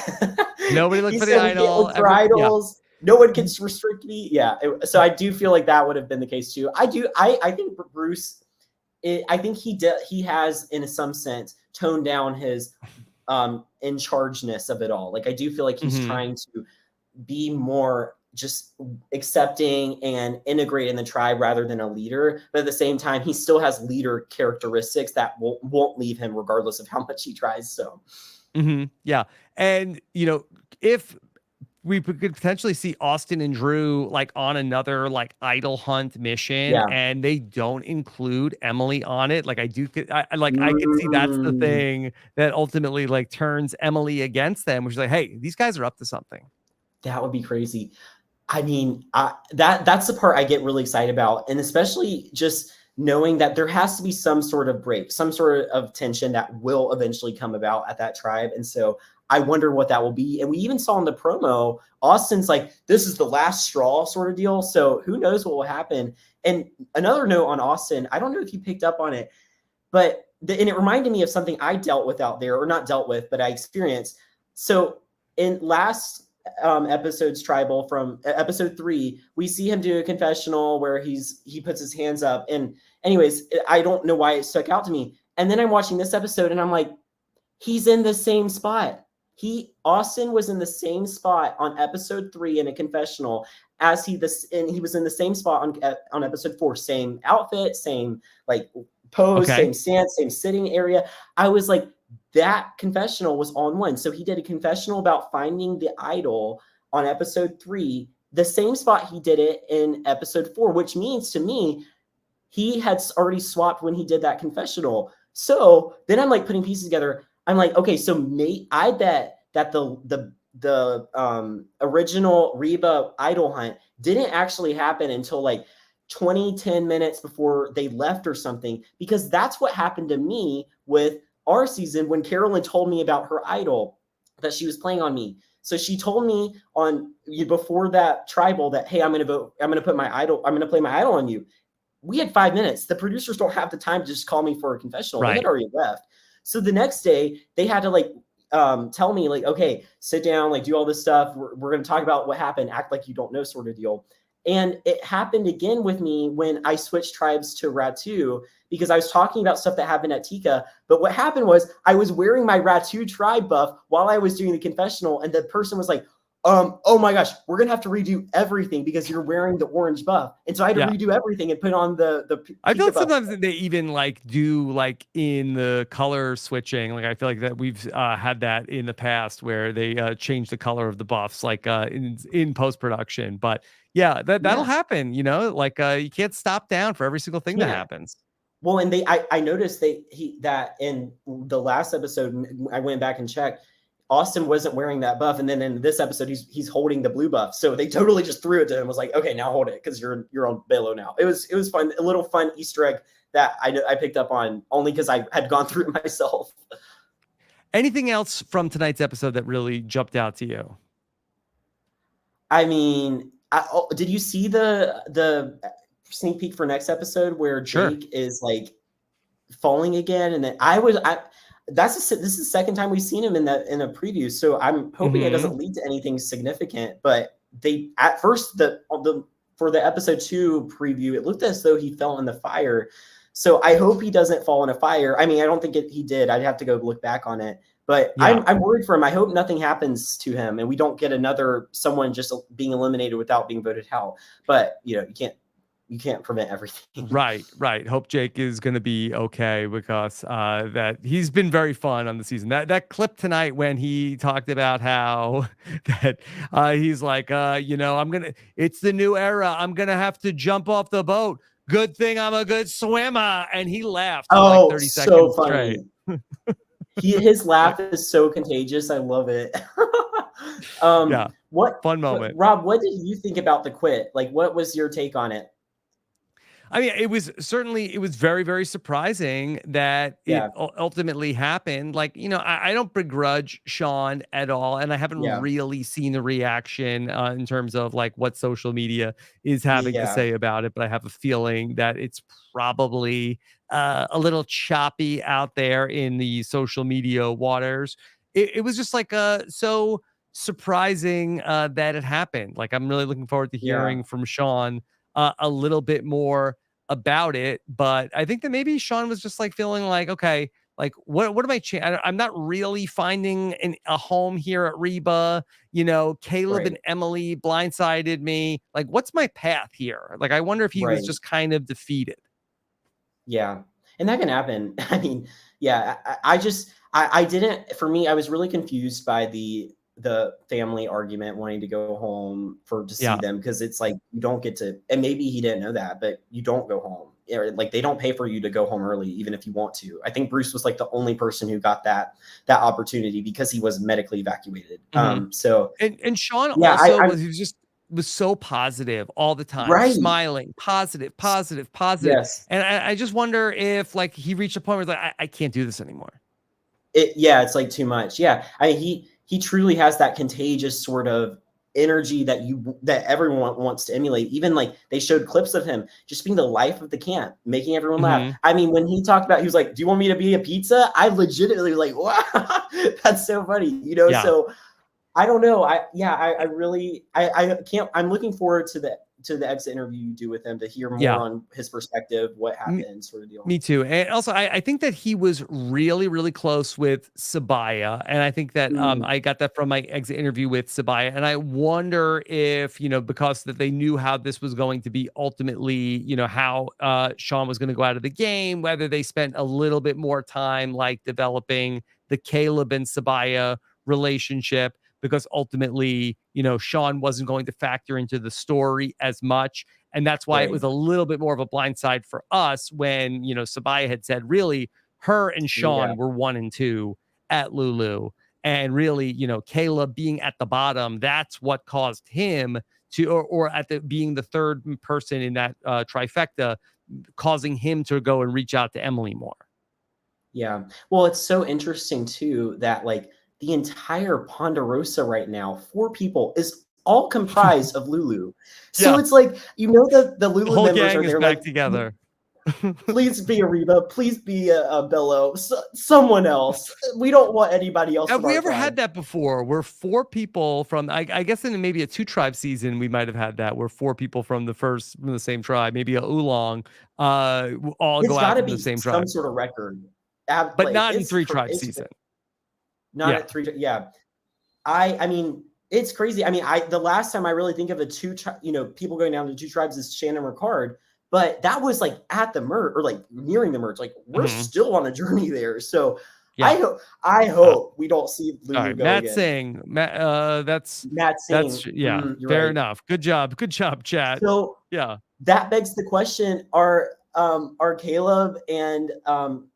A: Nobody looked
B: he
A: for the
B: said we can't
A: idol.
B: look for idols. No one can restrict me. Yeah. So I do feel like that would have been the case too. I think Bruce, I think he has, in some sense, toned down his in chargeness of it all. Like, I do feel like he's trying to be more just accepting and integrate in the tribe rather than a leader. But at the same time, he still has leader characteristics that won't leave him regardless of how much he tries. So,
A: yeah. And, if we could potentially see Austin and Drew like on another like idol hunt mission, and they don't include Emily on it. Like I could see that's the thing that ultimately like turns Emily against them, which is like, hey, these guys are up to something.
B: That would be crazy. I mean, that's the part I get really excited about. And especially just knowing that there has to be some sort of break, some sort of tension that will eventually come about at that tribe. And so I wonder what that will be. And we even saw in the promo, Austin's like, this is the last straw sort of deal. So who knows what will happen. And another note on Austin, I don't know if you picked up on it, but and it reminded me of something I dealt with out there, or not dealt with, but I experienced. So in last episode's tribal, from episode 3, we see him do a confessional where he puts his hands up. And anyways, I don't know why it stuck out to me. And then I'm watching this episode and I'm like, he's in the same spot. Austin was in the same spot on episode 3 in a confessional as he was in the same spot on episode 4, same outfit, same like pose, same stance, same sitting area. I was like, that confessional was on one. So he did a confessional about finding the idol on episode 3, the same spot he did it in episode 4, which means to me, he had already swapped when he did that confessional. So then I'm like putting pieces together. I'm like, okay, so I bet that the original Reba idol hunt didn't actually happen until like 10 minutes before they left or something, because that's what happened to me with our season when Carolyn told me about her idol that she was playing on me. So she told me before that tribal that, hey, I'm going to play my idol on you. We had 5 minutes. The producers don't have the time to just call me for a confessional. Right. They had already left. So the next day they had to like tell me like, okay, sit down, like do all this stuff. We're going to talk about what happened. Act like you don't know, sort of deal. And it happened again with me when I switched tribes to Ratu, because I was talking about stuff that happened at Tika. But what happened was I was wearing my Ratu tribe buff while I was doing the confessional. And the person was like, oh my gosh, we're going to have to redo everything because you're wearing the orange buff. And so I had to redo everything and put on the
A: I feel like sometimes they even like do like in the color switching. Like I feel like that we've had that in the past where they change the color of the buffs like in post-production. But yeah, that'll happen, like you can't stop down for every single thing that happens.
B: Well, and I noticed that in the last episode, I went back and checked, Austin wasn't wearing that buff, and then in this episode, he's holding the blue buff. So they totally just threw it to him. Was like, okay, now hold it because you're on Belo now. It was fun, a little fun Easter egg that I picked up on only because I had gone through it myself.
A: Anything else from tonight's episode that really jumped out to you?
B: I mean, did you see the sneak peek for next episode where Jake is like falling again? And then this is the second time we've seen him in a preview. So I'm hoping it doesn't lead to anything significant, but they, at first for the episode 2 preview, it looked as though he fell in the fire. So I hope he doesn't fall in a fire. I mean, I don't think he did. I'd have to go look back on it, but I'm worried for him. I hope nothing happens to him and we don't get someone just being eliminated without being voted out. But you can't prevent everything.
A: Right. Hope Jake is going to be okay because that he's been very fun on the season. That clip tonight when he talked about how that he's like, it's the new era. I'm going to have to jump off the boat. Good thing I'm a good swimmer. And he laughed for like 30 seconds straight.
B: His laugh is so contagious. I love it.
A: Fun moment.
B: Rob, what did you think about the quit? Like, what was your take on it?
A: I mean, it was very, very surprising that it
B: Yeah,
A: ultimately happened. Like, I don't begrudge Sean at all. And I haven't
B: yeah,
A: really seen the reaction in terms of like what social media is having to
B: yeah,
A: say about it. But I have a feeling that it's probably a little choppy out there in the social media waters. It was just like so surprising that it happened. Like, I'm really looking forward to
B: yeah,
A: hearing from Sean a little bit more about it. But I think that maybe Sean was just like feeling like, okay, like what am I'm not really finding a home here at Reba. Caleb
B: right,
A: and Emily blindsided me. Like, what's my path here? Like, I wonder if he was
B: right.
A: just kind of defeated.
B: Yeah, and that can happen. I mean, yeah, I just I didn't for me, I was really confused by the family argument wanting to go home for to see
A: Yeah.
B: them because it's like you don't get to, and maybe he didn't know that, but you don't go home. Or like they don't pay for you to go home early, even if you want to. I think Bruce was like the only person who got that opportunity because he was medically evacuated.
A: hmm
B: So
A: And Sean
B: yeah,
A: also
B: I'm
A: was so positive all the time,
B: right.
A: smiling, positive, positive, positive.
B: Yes.
A: And I just wonder if like he reached a point where he's like, I can't do this anymore.
B: Yeah, it's like too much. Yeah, he truly has that contagious sort of energy that everyone wants to emulate. Even like they showed clips of him just being the life of the camp, making everyone laugh.
A: hmm
B: I mean, when he talked about, he was like, "Do you want me to be a pizza?" I legitimately was like, "Wow, that's so funny," you know.
A: Yeah.
B: So I don't know. I really I can't. I'm looking forward to the exit interview you do with him to hear more
A: Yeah.
B: on his perspective, what
A: Me,
B: happened, sort of deal.
A: me too. And also, I think that he was really, really close with Sabaya. And I think that
B: Mm,
A: I got that from my exit interview with Sabaya. And I wonder if, because that they knew how this was going to be ultimately, how Sean was going to go out of the game, whether they spent a little bit more time like developing the Caleb and Sabaya relationship, because ultimately, Sean wasn't going to factor into the story as much. And that's why it
B: right.
A: was a little bit more of a blindside for us when, Sabaya had said, really, her and
B: Yeah,
A: Sean were 1 and 2 at Lulu. And really, Caleb being at the bottom, that's what caused him to, or at the being the third person in that trifecta, causing him to go and reach out to Emily more.
B: yeah. Well, it's so interesting too that like the entire Ponderosa right now, 4 people, is all comprised of Lulu. So
A: Yeah.
B: it's like, the
A: The
B: Lulu
A: whole
B: members
A: gang
B: are
A: is
B: there like,
A: back together.
B: please be a Reba, please be a Bello, someone else. We don't want anybody else
A: Have
B: from
A: we
B: our
A: ever had
B: tribe.
A: that before? Where 4 people from, I guess in maybe a 2 tribe season, we might have had that where 4 people from the same tribe, maybe a oolong, all
B: It's
A: go
B: got
A: out
B: to
A: from the
B: be
A: same
B: some
A: tribe,
B: sort of record.
A: but
B: Like
A: not in 3 tribe
B: it's
A: season.
B: not
A: Yeah.
B: at 3. Yeah, I mean, it's crazy. I mean, the last time I really think of people going down to 2 tribes is Shannon Ricard, but that was like at the merge or like nearing the merge. Like we're
A: hmm
B: still on a journey there. So
A: Yeah.
B: I
A: Uh,
B: hope we don't see
A: all
B: Lulu
A: right.
B: go
A: Matt
B: again.
A: Singh. Matt,
B: Matt Singh,
A: yeah,
B: you're
A: fair
B: right.
A: enough. Good job. Good job, chat.
B: So
A: Yeah.
B: that begs the question: Are Caleb and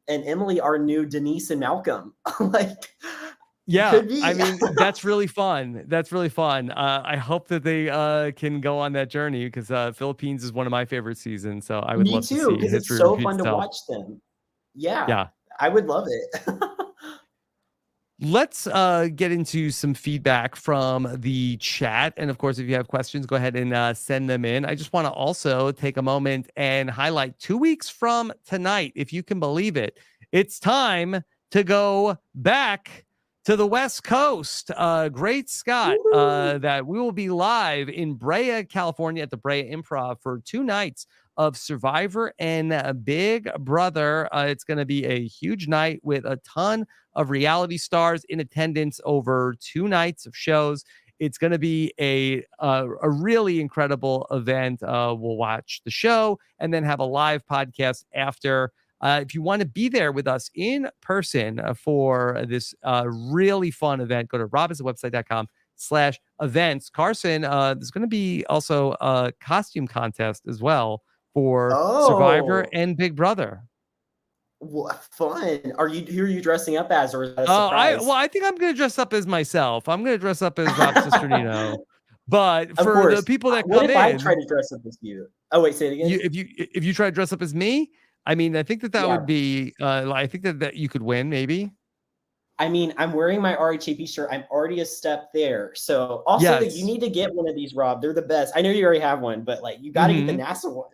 B: Emily our new Denise and Malcolm? Like,
A: Yeah,
B: could
A: I
B: be.
A: mean, that's really fun. That's really fun. I hope that they can go on that journey because Philippines is one of my favorite seasons. So I would
B: Me
A: love to
B: too,
A: see
B: because it's
A: history
B: so
A: repeat
B: fun to
A: itself.
B: watch them. Yeah,
A: Yeah.
B: I would love it.
A: Let's get into some feedback from the chat. And of course, if you have questions, go ahead and send them in. I just want to also take a moment and highlight 2 weeks from tonight, if you can believe it, it's time to go back to the West Coast. Great Scott,
B: Woo!
A: that we will be live in Brea, California at the Brea Improv for 2 nights of Survivor and Big Brother. It's going to be a huge night with a ton of reality stars in attendance over 2 nights of shows. It's going to be a really incredible event. We'll watch the show and then have a live podcast after. If you want to be there with us in person for this really fun event, go to robinsonwebsite.com/events. Carson, there's going to be also a costume contest as well for Survivor
B: Oh,
A: and Big Brother.
B: fun. Who are you dressing up as, or is that a
A: I
B: surprise?
A: think I'm gonna dress up as myself. I'm gonna dress up as Rob Cesternino. But
B: Of
A: for the
B: course.
A: people that
B: What
A: come
B: if I
A: in,
B: try to dress up as you? Oh, wait, say it again.
A: if you try to dress up as me, I mean, I think that
B: Yeah.
A: would be, I think that you could win, maybe.
B: I mean, I'm wearing my RHAP shirt. I'm already a step there. So also, you
A: Yes.
B: need to get one of these, Rob. They're the best. I know you already have one, but like, you got to get the NASA one.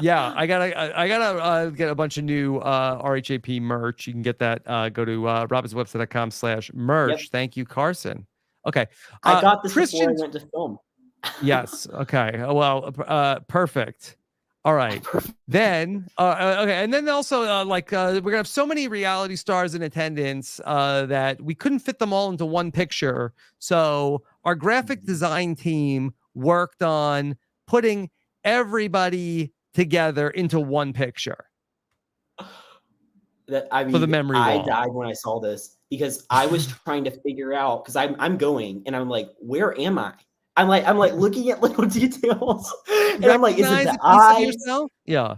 A: Yeah, I gotta get a bunch of new RHAP merch. You can get that. Go to robinswebsite.com/merch.
B: Yep.
A: Thank you, Carson. Okay,
B: I got this before I
A: Christian's.
B: went to film.
A: Yes. Okay. Well, perfect. All right. Then, okay, and then also, we're gonna have so many reality stars in attendance that we couldn't fit them all into one picture. So our graphic design team worked on putting everybody together into one picture.
B: I mean,
A: for the memory
B: I
A: wall.
B: died when I saw this because I was trying to figure out, because I'm going and I'm like, where am I? I'm like looking at little details, and I'm like, is it the eyes?
A: Yourself? Yeah.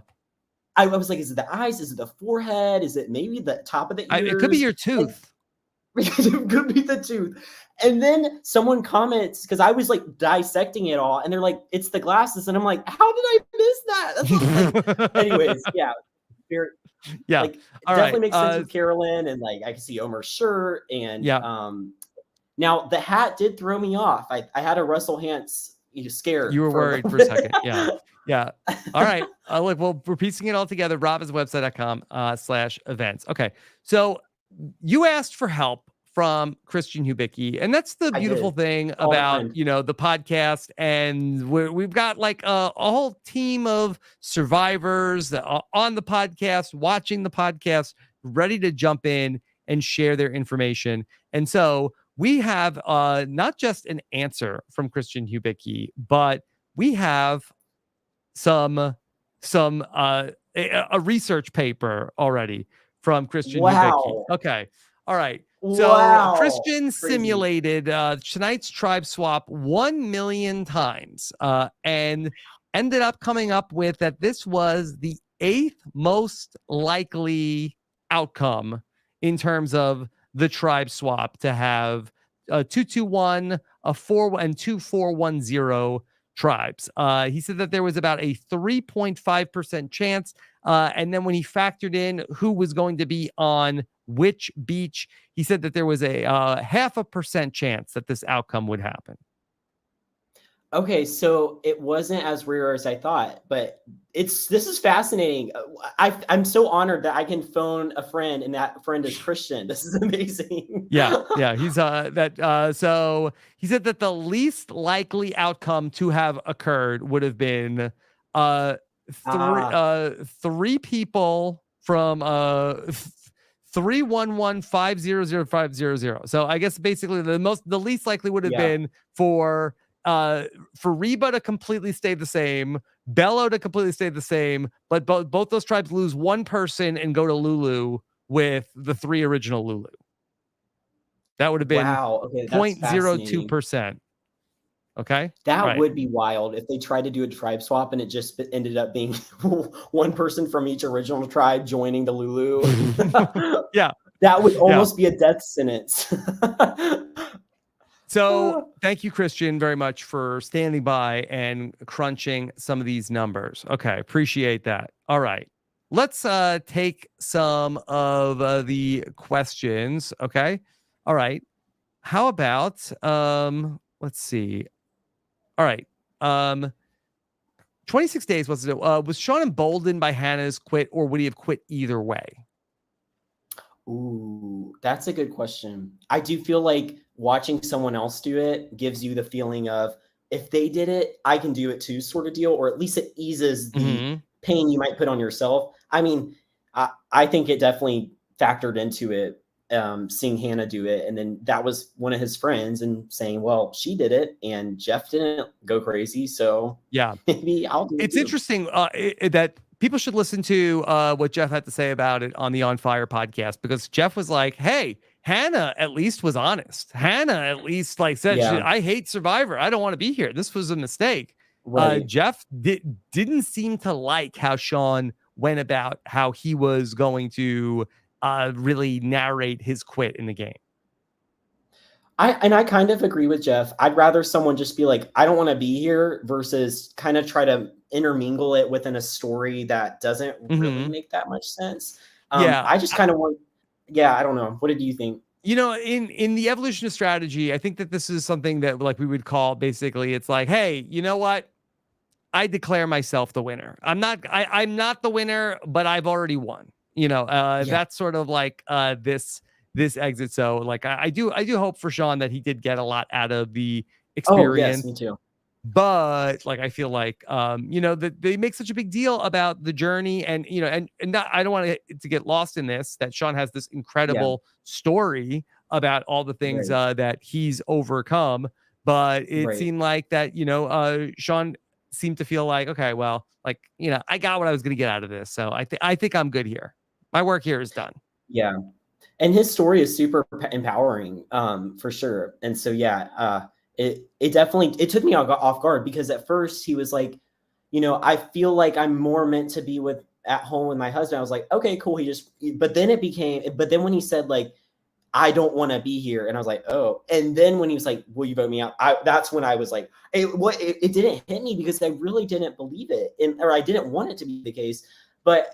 B: I was like, is it the eyes? Is it the forehead? Is it maybe the top of the ears?
A: It could be your tooth.
B: Because it could be the tooth. And then someone comments, because I was like dissecting it all, and they're like, it's the glasses. And I'm like, how did I miss that? That's like, anyways, yeah.
A: Yeah.
B: Like,
A: all
B: definitely
A: right.
B: makes sense with Carolyn, and like I can see Omer's shirt. And now the hat did throw me off. I had a Russell Hantz scared.
A: You were worried for a second. Yeah. Yeah. All right. Look, well, we're piecing it all together. robinswebsite.com/events. Okay. So you asked for help from Christian Hubicki, and that's the beautiful thing about the podcast. And we've got like a whole team of survivors that are on the podcast, watching the podcast, ready to jump in and share their information. And so we have not just an answer from Christian Hubicki, but we have a research paper already from Christian Hubicki. Okay. All right. So Christian simulated tonight's tribe swap 1 million times and ended up coming up with that this was the 8th most likely outcome in terms of the tribe swap to have 221, a 4 and 2410 tribes. He said that there was about a 3.5% chance. And then when he factored in who was going to be on which beach, he said that there was a 0.5% chance that this outcome would happen.
B: Okay, so it wasn't as rare as I thought, but this is fascinating. I'm so honored that I can phone a friend, and that friend is Christian. This is amazing.
A: Yeah, he's so he said that the least likely outcome to have occurred would have been three people from 311500500. So I guess basically the least likely would have been for Reba to completely stay the same, Bello to completely stay the same, but both those tribes lose one person and go to Lulu with the 3 original Lulu. That would have been 0.02%. Okay.
B: That would be wild if they tried to do a tribe swap and it just ended up being one person from each original tribe joining the Lulu.
A: Yeah.
B: That would almost be a death sentence.
A: So thank you, Christian, very much for standing by and crunching some of these numbers. Okay. Appreciate that. All right. Let's take some of the questions. Okay. All right. How about, let's see. All right. 26 days was it? Was Sean emboldened by Hannah's quit, or would he have quit either way?
B: Ooh, that's a good question. I do feel like watching someone else do it gives you the feeling of, if they did it, I can do it too, sort of deal, or at least it eases the pain you might put on yourself. I mean, I think it definitely factored into it, seeing Hannah do it. And then that was one of his friends and saying, well, she did it and Jeff didn't go crazy. So
A: yeah,
B: maybe I'll do it.
A: It's interesting that people should listen to what Jeff had to say about it on the On Fire podcast, because Jeff was like, hey, Hannah at least was honest. Hannah at least said, I hate Survivor. I don't want to be here. This was a mistake. Right. Jeff didn't seem to like how Sean went about how he was going to really narrate his quit in the game.
B: I kind of agree with Jeff. I'd rather someone just be like, I don't want to be here versus kind of try to intermingle it within a story that doesn't really
A: Mhm.
B: make that much sense.
A: Yeah.
B: I just kind of want, yeah, I don't know. What did you think?
A: You know, in the evolution of strategy, I think that this is something that like we would call basically it's like, hey, you know what? I declare myself the winner. I'm not the winner, but I've already won. You know,
B: Yeah.
A: that's sort of like this exit. So like I do hope for Sean that he did get a lot out of the
B: Oh, yes,
A: experience.
B: me too.
A: But like I feel like you know, that they make such a big deal about the journey and you know, and not, I don't want to get lost in this that Sean has this
B: Yeah,
A: incredible story about all the things
B: right,
A: that he's overcome. But it
B: right.
A: seemed like that, you know, Sean seemed to feel like, okay, well, like, you know, I got what I was going to get out of this. So I think I'm good here. My work here is done.
B: Yeah. And his story is super empowering, for sure. And so, yeah, it definitely, it took me off guard because at first he was like, I feel like I'm more meant to be at home with my husband. I was like, okay, cool. But then but then when he said like, I don't want to be here. And I was like, oh. And then when he was like, will you vote me out? That's when I was like, it didn't hit me because I really didn't believe it. Or I didn't want it to be the case. But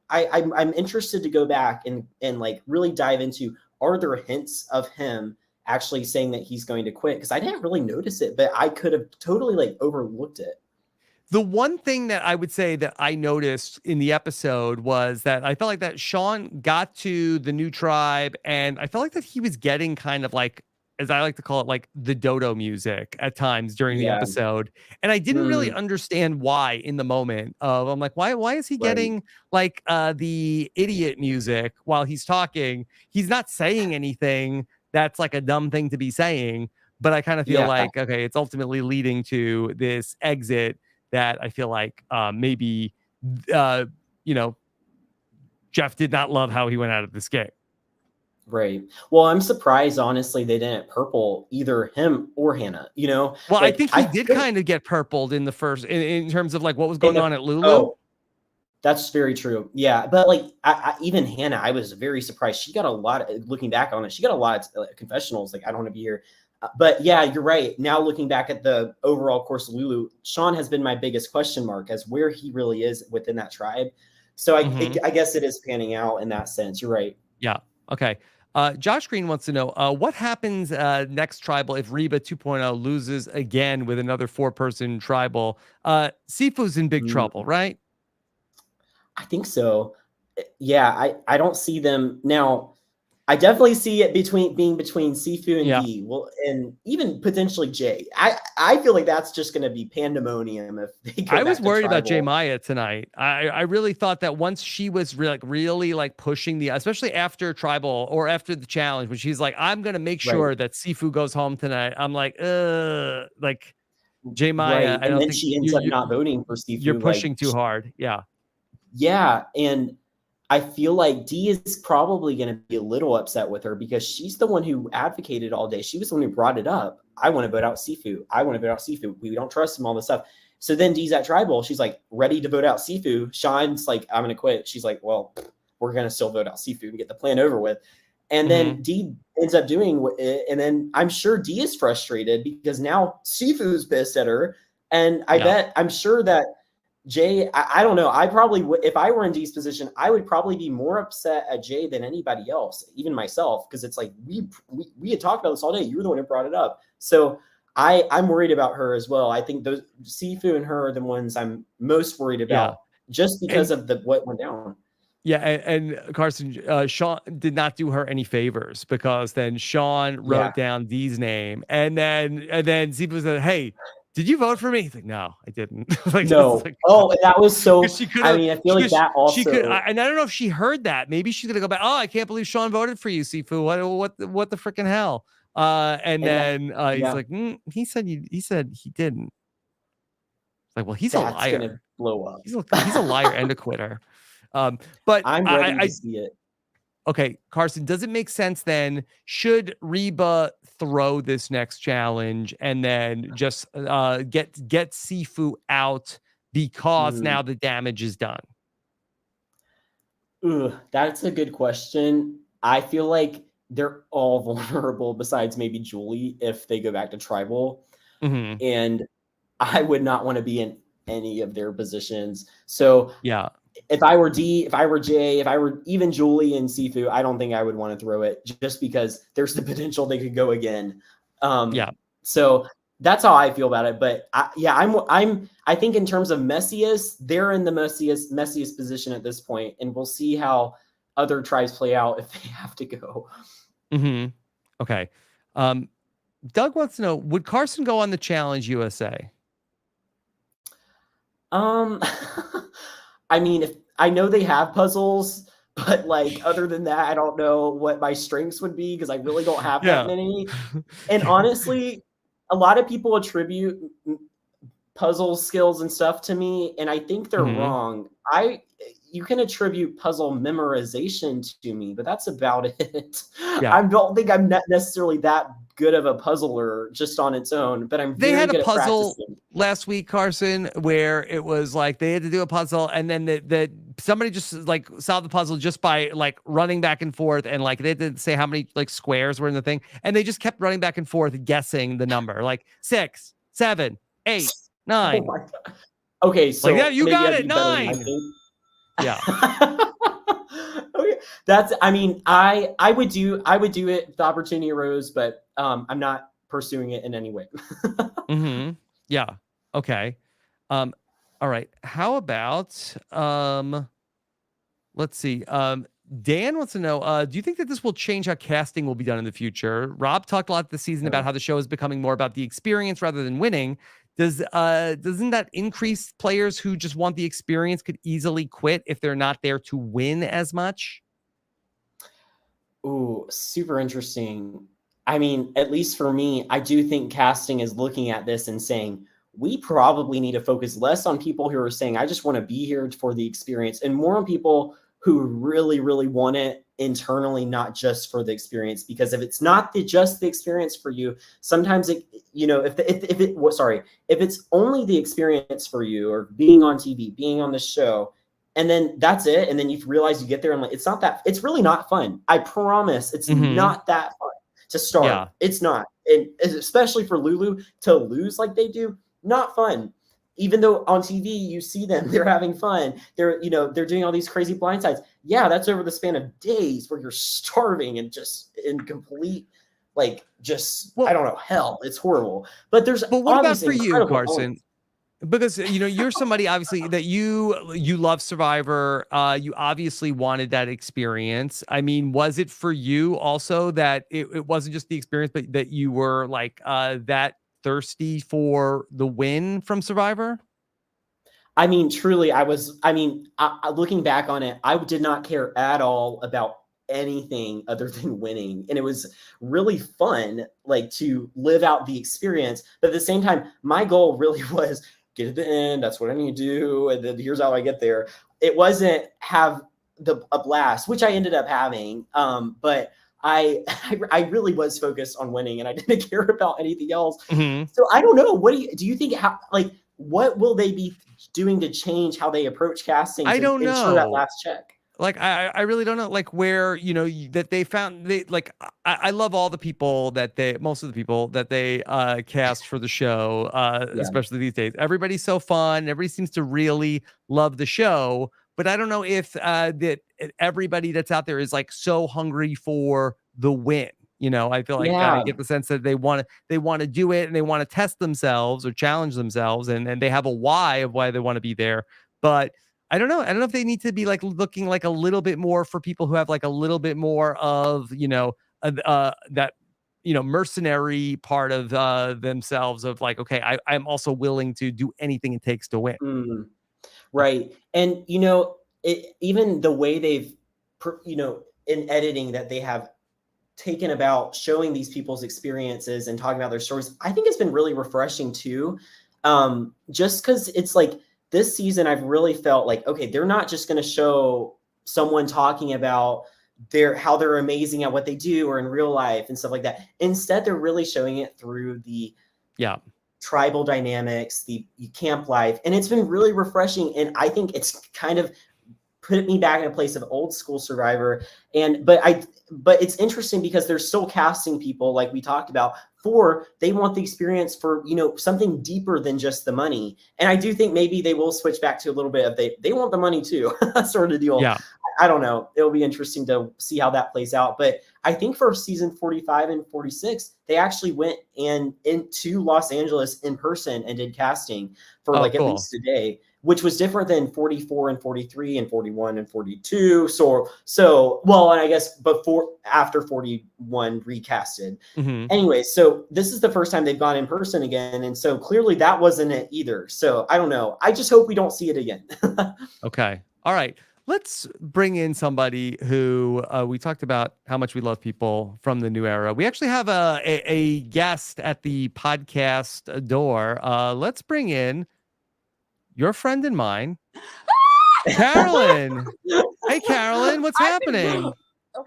B: I'm interested to go back and like really dive into, are there hints of him actually saying that he's going to quit? Because I didn't really notice it, but I could have totally like overlooked it.
A: The one thing that I would say that I noticed in the episode was that I felt like that Sean got to the new tribe, and I felt like that he was getting kind of like, as I like to call it, like the dodo music at times during the
B: Yeah.
A: episode. And I didn't really
B: Mm,
A: understand why in the moment of I'm like, why is he
B: right.
A: getting like the idiot music while he's talking? He's not saying anything that's like a dumb thing to be saying, but I kind of feel
B: Yeah.
A: like, okay, it's ultimately leading to this exit that I feel like maybe uh, you know, Jeff did not love how he went out of this game.
B: Right. Well, I'm surprised, honestly, they didn't purple either him or Hannah.
A: Well, I
B: Like
A: think he
B: I
A: did
B: feel
A: kind of get purpled in the first in terms of like what was
B: in
A: going
B: the
A: on at Lulu.
B: oh, that's very true. Yeah, but like even Hannah, I was very surprised. She got a lot looking back on it. She got a lot of confessionals. Like I don't want to be here, but yeah, you're right. Now looking back at the overall course of Lulu, Sean has been my biggest question mark as where he really is within that tribe. So
A: Hmm.
B: I guess it is panning out in that sense. You're right.
A: Yeah. Okay. Josh Green wants to know what happens next tribal if Reba 2.0 loses again with another 4-person tribal. Sifu's in big trouble,
B: Mm.
A: right?
B: I think so. Yeah, I don't see them now. I definitely see it between Sifu and
A: Yeah.
B: D. Well, and even potentially J. I feel like that's just going to be pandemonium if they go
A: I was
B: back to
A: worried about J
B: tribal.
A: Maya tonight. I really thought that once she was really like pushing the, especially after tribal or after the challenge, when she's like, I'm gonna make
B: Right,
A: sure that Sifu goes home tonight. I'm like J Maya,
B: right.
A: I
B: And
A: don't
B: then
A: think
B: she ends up not voting for
A: you're
B: Sifu. Like,
A: pushing too hard. Yeah.
B: yeah, and I feel like D is probably going to be a little upset with her because she's the one who advocated all day. She was the one who brought it up. I want to vote out Sifu. I want to vote out Sifu. We don't trust him, all this stuff. So then D's at tribal. She's like ready to vote out Sifu. Sean's like, I'm going to quit. She's like, well, we're going to still vote out Sifu and get the plan over with. And
A: Hmm.
B: then D ends up doing it. And then I'm sure D is frustrated because now Sifu's pissed at her. And
A: Yeah.
B: I'm sure that Jay, I don't know. I probably would, if I were in D's position, I would probably be more upset at Jay than anybody else, even myself, because it's like we had talked about this all day. You were the one who brought it up, so I'm worried about her as well. I think those Sifu and her are the ones I'm most worried
A: Yeah.
B: about, just because
A: And
B: of the what went down.
A: yeah, and Carson, Sean did not do her any favors because then Sean
B: Yeah,
A: wrote down Dee's name, and then Ziba said, "Hey, did you vote for me?" He's like, "No, I didn't." Like just
B: no.
A: like
B: Oh, and that was
A: because
B: so.
A: she could
B: I
A: have,
B: mean, I feel like that
A: she could,
B: also.
A: and I don't know if she heard that. Maybe she's gonna go back. Oh, I can't believe Sean voted for you, Sifu. What the freaking hell? And
B: And that,
A: then he's
B: yeah,
A: like, he said he didn't. It's like, well, he's a
B: that's gonna
A: liar.
B: blow up.
A: He's a liar and a quitter. But
B: I'm ready to see it.
A: okay, Carson, does it make sense then? Should Reba throw this next challenge and then just get Sifu out because
B: Mm.
A: now the damage is done?
B: Ooh, that's a good question. I feel like they're all vulnerable besides maybe Julie if they go back to tribal.
A: Hmm.
B: And I would not want to be in any of their positions. So
A: Yeah.
B: if I were D, if I were J, if I were even Julie and Sifu, I don't think I would want to throw it just because there's the potential they could go again.
A: Yeah.
B: So that's how I feel about it. But I think in terms of messiest, they're in the messiest position at this point, and we'll see how other tribes play out if they have to go.
A: Hmm. Okay. Doug wants to know, would Carson go on the Challenge USA?
B: Um, I mean, if I know they have puzzles, but like other than that, I don't know what my strengths would be because I really don't have that
A: Yeah.
B: many. And honestly, a lot of people attribute puzzle skills and stuff to me, and I think they're
A: Hmm.
B: wrong. You can attribute puzzle memorization to me, but that's about it.
A: Yeah.
B: I don't think I'm not necessarily that good of a puzzler just on its own, but I'm
A: They
B: very
A: had a
B: good at
A: puzzle
B: practicing.
A: last week, Carson, where it was like they had to do a puzzle, and then the somebody just like solved the puzzle just by like running back and forth, and like they didn't say how many like squares were in the thing, and they just kept running back and forth guessing the number, like 6, 7, 8,
B: Oh
A: 9.
B: my God. Okay,
A: Like, yeah,
B: so
A: you
B: maybe
A: got
B: I'd
A: it,
B: be better than I
A: 9.
B: think.
A: Yeah.
B: Okay. I mean, I would do it if the opportunity arose, but I'm not pursuing it in any way.
A: Hmm. Yeah. Okay. Um, all right. How about let's see. Dan wants to know, do you think that this will change how casting will be done in the future? Rob talked a lot this season about how the show is becoming more about the experience rather than winning. Doesn't that increase players who just want the experience could easily quit if they're not there to win as much?
B: Ooh, super interesting. I mean, at least for me, I do think casting is looking at this and saying, we probably need to focus less on people who are saying, I just want to be here for the experience, and more on people who really, really want it internally, not just for the experience. Because if it's not just the experience for you, sometimes it, if it's only the experience for you or being on TV, being on the show, and then that's it, and then you realize you get there and like it's really not fun. I promise it's
A: Hmm.
B: not that fun to start.
A: Yeah.
B: It's not. And especially for Lulu to lose like they do, not fun. Even though on TV you see them, they're having fun, they're doing all these crazy blindsides. Yeah, that's over the span of days where you're starving and just in complete, like, just, I
A: Well,
B: don't know, hell. It's horrible, but there's
A: but what about
B: obviously
A: for you,
B: incredible
A: Carson?
B: moments.
A: Because you're somebody obviously that you love Survivor. You obviously wanted that experience. I mean, was it for you also that it wasn't just the experience, but that you were like that thirsty for the win from Survivor?
B: I mean, truly, looking back on it, I did not care at all about anything other than winning. And it was really fun, like, to live out the experience. But at the same time, my goal really was get to the end. That's what I need to do. And then here's how I get there. It wasn't have a blast, which I ended up having. But I really was focused on winning and I didn't care about anything else.
A: Hmm.
B: So I don't know. What do you think? What will they be doing to change how they approach casting
A: I
B: to
A: don't
B: ensure that
A: know.
B: last check?
A: Like I really don't know like where that they found they like I love all the people that they most of the people that they cast for the show
B: Yeah.
A: especially these days. Everybody's so fun, everybody seems to really love the show, but I don't know if that everybody that's out there is like so hungry for the win. I feel like I
B: Yeah.
A: get the sense that they want to do it and they want to test themselves or challenge themselves, and they have a why of why they want to be there. But I don't know. I don't know if they need to be like looking like a little bit more for people who have like a little bit more of, that, mercenary part of themselves of like, okay, I'm also willing to do anything it takes to win.
B: Mm, right. And even the way they've, in editing that they have taken about showing these people's experiences and talking about their stories, I think it's been really refreshing too. Just because it's like this season, I've really felt like, okay, they're not just going to show someone talking about how they're amazing at what they do or in real life and stuff like that. Instead, they're really showing it through the
A: Yeah.
B: tribal dynamics, the camp life, and it's been really refreshing. And I think it's kind of put me back in a place of old school Survivor. But it's interesting because they're still casting people like we talked about they want the experience for, something deeper than just the money. And I do think maybe they will switch back to a little bit of they want the money too, sort of deal.
A: Yeah.
B: I don't know. It'll be interesting to see how that plays out. But I think for season 45 and 46, they actually went into Los Angeles in person and did casting for at least a day, which was different than 44 and 43 and 41 and 42. And I guess after 41 recasted.
A: Mm-hmm.
B: Anyway, so this is the first time they've gone in person again. And so clearly that wasn't it either. So I don't know. I just hope we don't see it again.
A: Okay. All right. Let's bring in somebody who we talked about how much we love people from the new era. We actually have a guest at the podcast door. Let's bring in your friend and mine, Carolyn. Hey, Carolyn, what's happening?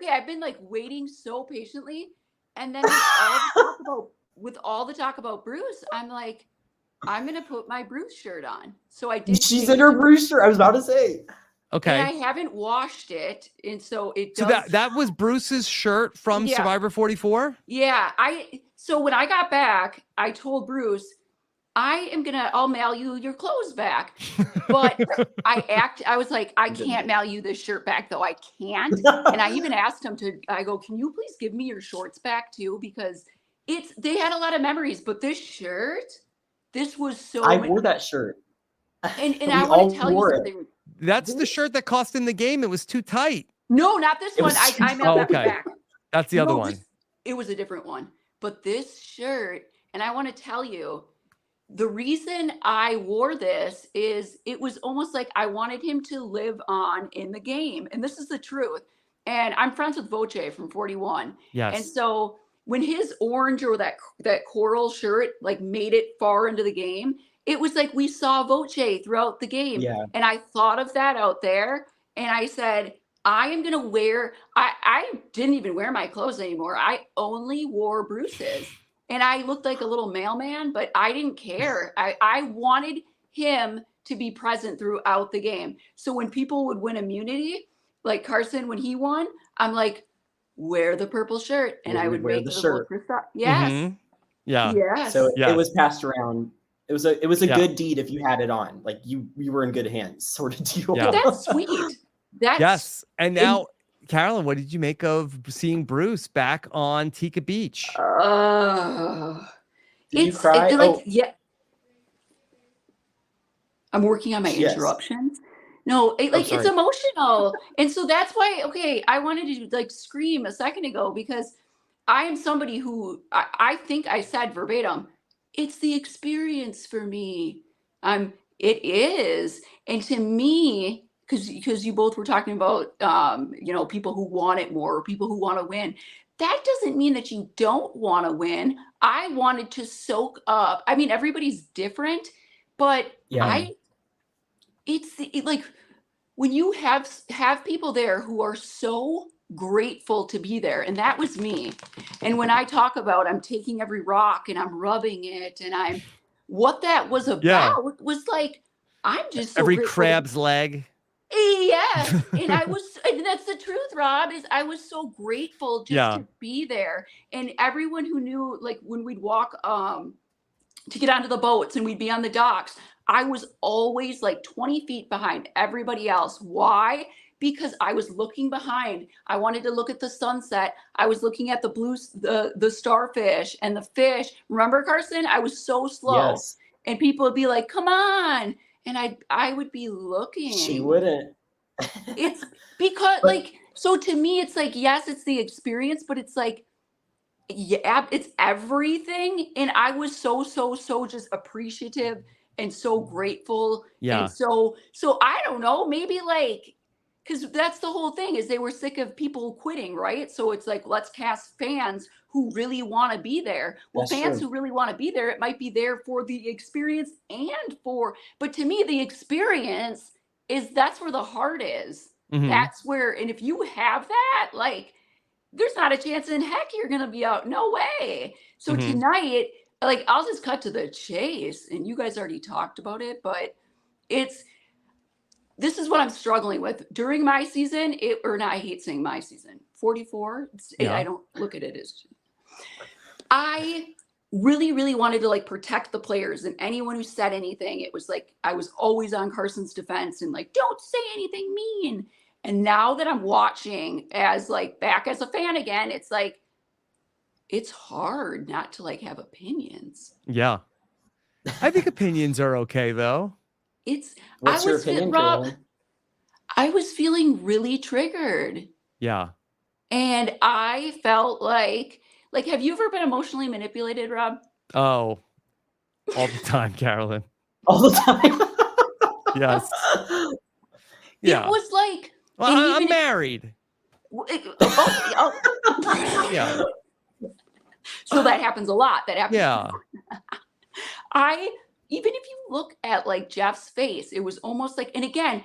C: I've been like waiting so patiently. And then with all the talk about Bruce, I'm like, I'm going to put my Bruce shirt on. So I did.
B: She's in her Bruce shirt. I was about to say.
A: Okay.
C: And I haven't washed it. And so it does.
A: So that was Bruce's shirt from Survivor 44?
C: Yeah. So when I got back, I told Bruce, I'll mail you your clothes back. But I was like, I can't mail you this shirt back though. I can't. And I even asked him I go, can you please give me your shorts back too? Because they had a lot of memories, but this was so.
B: I wore that shirt.
C: And I want to tell you something.
A: That's the shirt that cost in the game. It was too tight.
C: No, not this one. I mailed that back.
A: That's the other one.
C: It was a different one. But this shirt, and I want to tell you, the reason I wore this is it was almost like I wanted him to live on in the game. And this is the truth. And I'm friends with Voce from 41.
A: Yes.
C: And so when his orange or that coral shirt like made it far into the game, it was like we saw Voce throughout the game.
B: Yeah.
C: And I thought of that out there. And I said, I am going to wear, I didn't even wear my clothes anymore. I only wore Bruce's. And I looked like a little mailman, but I didn't care. I wanted him to be present throughout the game. So when people would win immunity, like Carson, when he won, I'm like, wear the purple shirt. And I would
B: wear
C: make
B: the shirt.
C: Yes.
A: Mm-hmm. Yeah.
C: Yes.
B: So it was passed around. It was a good deed if you had it on. Like you were in good hands, sort of deal.
A: Yeah.
C: That's sweet.
A: Yes. And now, Carolyn, what did you make of seeing Bruce back on Tika Beach?
B: Did you cry?
C: Yeah. I'm working on my interruptions. No, it's emotional. And so that's why, I wanted to like scream a second ago because I am somebody who I think I said verbatim, it's the experience for me. It is. And to me, because you both were talking about, people who want it more, or people who want to win. That doesn't mean that you don't want to win. I wanted to soak up. I mean, everybody's different, but like when you have people there who are so grateful to be there, and that was me. And when I talk about I'm taking every rock and I'm rubbing it, and what that was about was like I'm just so
A: every
C: grateful
A: crab's leg.
C: Yes. And that's the truth, Rob, is I was so grateful just to be there. And everyone who knew, like when we'd walk to get onto the boats and we'd be on the docks, I was always like 20 feet behind everybody else. Why? Because I was looking behind. I wanted to look at the sunset. I was looking at the starfish and the fish. Remember, Carson? I was so slow.
B: Yes.
C: And people would be like, come on. And I would be looking.
B: She wouldn't.
C: It's because so to me, it's like, yes, it's the experience, but it's like, it's everything. And I was so just appreciative and so grateful.
A: Yeah.
C: And so I don't know, maybe because that's the whole thing is they were sick of people quitting, right? So it's like, let's cast fans who really want to be there. Well,
B: That's
C: fans
B: true.
C: who really want to be there, it might be there for the experience but to me, the experience that's where the heart is.
A: Mm-hmm.
C: That's where, and if you have that, there's not a chance in heck you're going to be out. No way. So tonight, I'll just cut to the chase, and you guys already talked about it, but this is what I'm struggling with during my season. I hate saying my season 44. I don't look at it as. I really, really wanted to like protect the players, and anyone who said anything, it was like I was always on Carson's defense and like, don't say anything mean. And now that I'm watching as like back as a fan again, it's like it's hard not to like have opinions.
A: Yeah. I think opinions are okay though.
B: What's your opinion,
C: Rob?
B: Carolyn?
C: I was feeling really triggered.
A: Yeah.
C: And I felt like have you ever been emotionally manipulated, Rob?
A: Oh, all the time, Carolyn.
B: All the time.
A: Yes. Yeah.
C: It was like,
A: well, I'm married. Yeah.
C: So that happens a lot. That happens.
A: Yeah.
C: Even if you look at like Jeff's face, it was almost like, and again,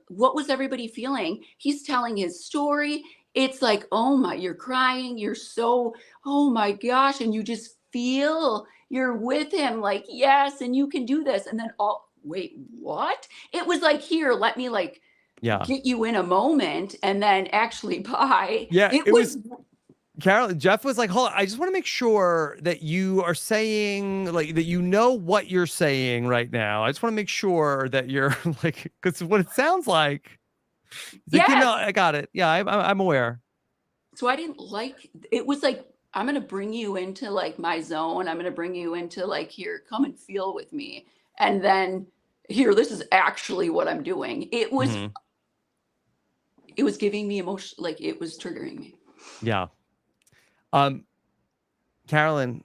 C: what was everybody feeling? He's telling his story. It's like, oh my, you're crying. You're so, oh my gosh. And you just feel you're with him like, yes, and you can do this. And then wait, what? It was like, here, let me like get you in a moment. And then actually bye.
A: Yeah. It was Carol, Jeff was like, hold on, I just want to make sure that you are saying like that you know what you're saying right now. I just want to make sure that you're like, because what it sounds like. Like, I got it. Yeah, I'm aware.
C: So I didn't like it. Was like, I'm gonna bring you into like my zone. I'm gonna bring you into like, here, come and feel with me. And then here, this is actually what I'm doing. It was it was giving me emotion, like it was triggering me.
A: Yeah. Carolyn,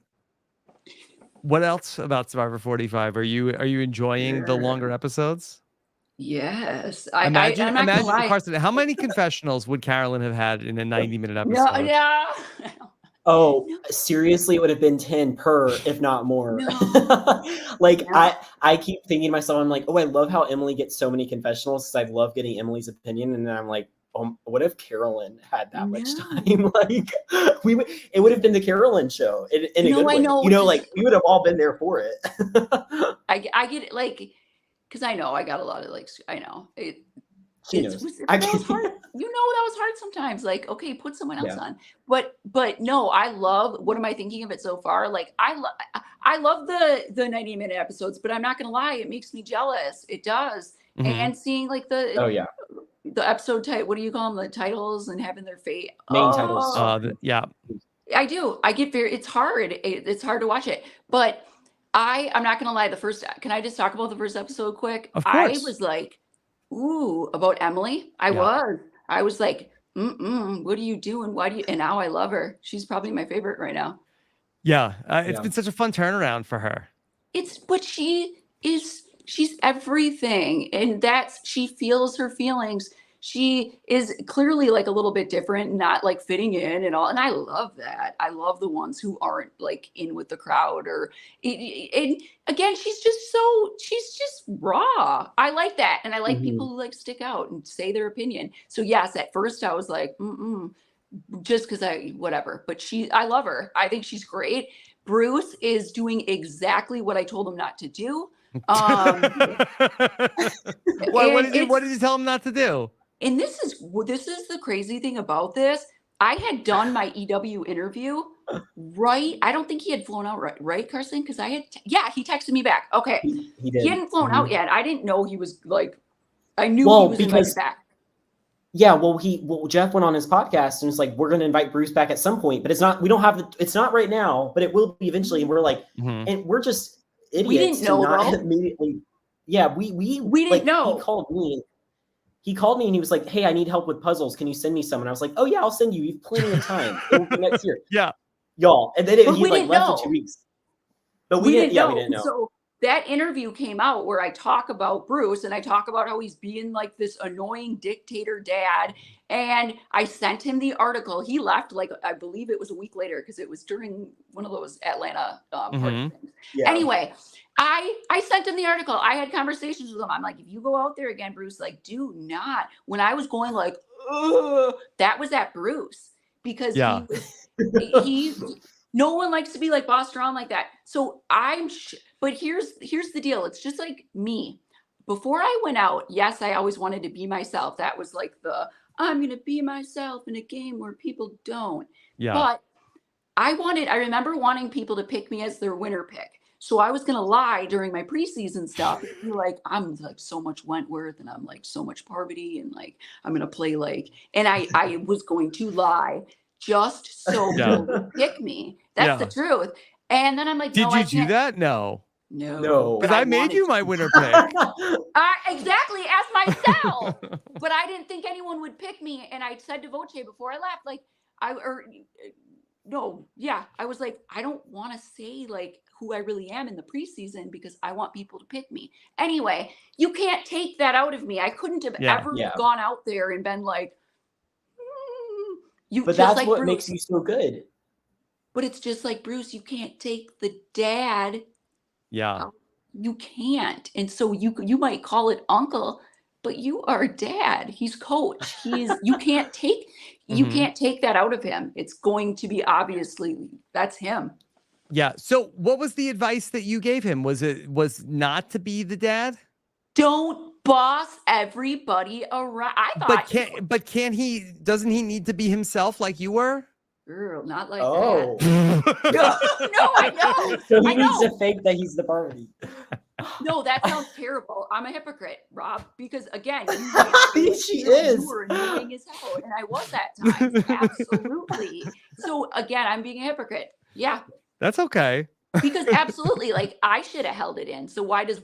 A: what else about Survivor 45? Are you enjoying the longer episodes?
C: Yes.
A: Imagine Carson, how many confessionals would Carolyn have had in a 90-minute episode?
C: No.
B: Oh, seriously, it would have been 10 per, if not more.
C: No.
B: I keep thinking to myself, I'm like, oh, I love how Emily gets so many confessionals because I love getting Emily's opinion. And then I'm like, what if Carolyn had that much time? Like it would have been the Carolyn show in a good way. You know, like we would have all been there for it.
C: I get it, like, because I know I got a lot of like, I know it was hard. You know, that was hard sometimes. Like, okay, put someone else on. But no, I love. What am I thinking of it so far? Like, I love the 90-minute episodes, but I'm not gonna lie, it makes me jealous. It does. Mm-hmm. And seeing like the episode type, what do you call them? The titles and having their fate.
B: Main titles.
C: I do. I get it's hard. It's hard to watch it, but I'm not gonna lie. Can I just talk about the first episode quick?
A: Of course.
C: I was like, ooh, about Emily. I was like, what are you doing? Why do you? And now I love her. She's probably my favorite right now.
A: Yeah. It's been such a fun turnaround for her.
C: But she's everything. And she feels her feelings. She is clearly like a little bit different, not like fitting in and all. And I love that. I love the ones who aren't like in with the crowd and again, she's just raw. I like that. And I like people who like stick out and say their opinion. So yes, at first I was like, just because whatever, but I love her. I think she's great. Bruce is doing exactly what I told him not to do.
A: What did you tell him not to do?
C: And this is the crazy thing about this. I had done my EW interview, right? I don't think he had flown out, right, Carson? Because he texted me back. Okay.
B: He did.
C: He hadn't flown out yet. I didn't know he was like, I knew he was invited back.
B: Yeah, well, Jeff went on his podcast and was like, we're going to invite Bruce back at some point, but it's not right now, but it will be eventually. And we're like, and we're just idiots.
C: We didn't know,
B: not immediately. Yeah, we
C: didn't know.
B: He called me and he was like, hey, I need help with puzzles. Can you send me some? And I was like, oh yeah, I'll send you. You have plenty of time. It will be next year.
A: Yeah.
B: Y'all. And then he like left in 2 weeks. But we didn't know.
C: So that interview came out where I talk about Bruce and I talk about how he's being like this annoying dictator dad. And I sent him the article. He left like, I believe it was a week later because it was during one of those Atlanta party things. Yeah. Anyway, I sent him the article. I had conversations with him. I'm like, if you go out there again, Bruce, like, do not. When I was going like, that was at Bruce because he no one likes to be like bossed around like that. So but here's the deal. It's just like me. before I went out, yes, I always wanted to be myself. That was like I'm going to be myself in a game where people don't.
A: Yeah.
C: But I remember wanting people to pick me as their winner pick. So I was going to lie during my preseason stuff. Be like, I'm like so much Wentworth and I'm like so much Parvati and like, I'm going to play like, and I was going to lie just so people would pick me. That's the truth. And then I'm like,
A: did you do that? No. Because I made you my winner pick.
C: Exactly, as myself. But I didn't think anyone would pick me. And I said to Voce before I left, like, I was like, I don't want to say like who I really am in the preseason because I want people to pick me. Anyway, you can't take that out of me. I couldn't have ever gone out there and been like,
B: but that's like what Bruce. Makes you so good.
C: But it's just like, Bruce, you can't take the dad.
A: Yeah.
C: You can't. And so you might call it uncle, but you are dad. He's coach. You can't take that out of him. It's going to be obviously that's him.
A: Yeah. So what was the advice that you gave him? Was not to be the dad?
C: Don't boss everybody around. I thought
A: doesn't he need to be himself like you were?
C: Girl, not like
B: that.
C: No, I know.
B: So he needs to fake that he's the Parvati.
C: No, that sounds terrible. I'm a hypocrite, Rob, because again,
B: you
C: were annoying as hell, and I was at times. Absolutely. So again, I'm being a hypocrite. Yeah.
A: That's okay.
C: Because absolutely, like I should have held it in. So why does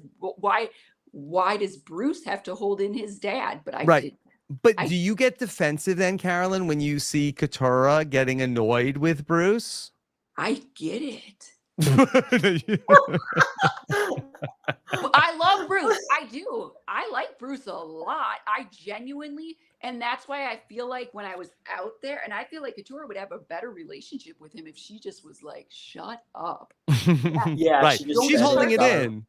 C: Bruce have to hold in his dad? But I did.
A: But do you get defensive then, Carolyn, when you see Katurah getting annoyed with Bruce?
C: I get it. I love Bruce. I do. I like Bruce a lot. I genuinely, and that's why I feel like when I was out there, and I feel like Katurah would have a better relationship with him if she just was like, shut up.
B: Yeah,
A: right. She's holding it in.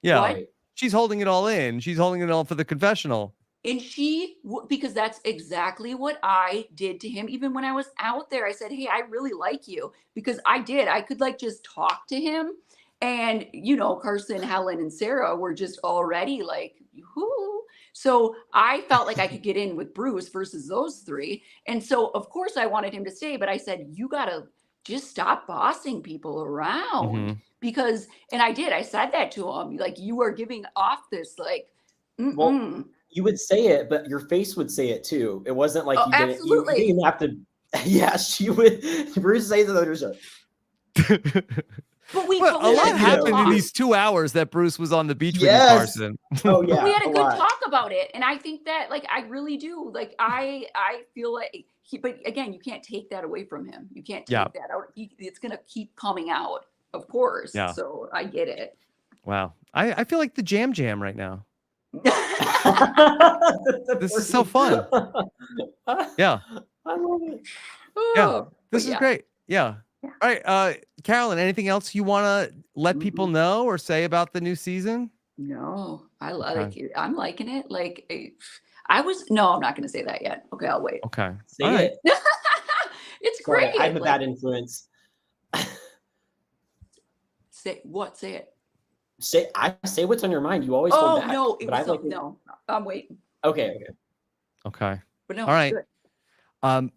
A: Yeah.
C: What?
A: She's holding it all in. She's holding it all for the confessional.
C: And because that's exactly what I did to him. Even when I was out there, I said, hey, I really like you, because I did. I could like just talk to him. And, Carson, Helen, and Sarah were just already like, whoo. So I felt like I could get in with Bruce versus those three. And so, of course, I wanted him to stay. But I said, you got to just stop bossing people around. Because, and I did. I said that to him. Like, you are giving off this, like,
B: Well, you would say it, but your face would say it too. It wasn't like you didn't have to. Yeah, she would. Bruce says that there's a.
C: But
A: a lot happened in these 2 hours that Bruce was on the beach with you, Carson.
B: Oh yeah,
C: we had a good talk about it, and I think that, like, I really do. Like, I feel like, but again, you can't take that away from him. You can't take that out. It's gonna keep coming out, of course. Yeah. So I get it.
A: Wow, I feel like the jam right now. This is so fun. Yeah.
B: I love it.
A: Yeah. This is great. Yeah. All right. Carolyn, anything else you want to let people know or say about the new season?
C: No, I like it. I'm liking it. Like I'm not going to say that yet. Okay. I'll wait.
A: Okay.
B: Say it.
C: It's great.
B: I'm a bad influence.
C: Say what? Say it.
B: Say what's on your mind. You always hold back.
C: No, no. I'm waiting.
B: Okay.
C: But no.
A: All right. Well,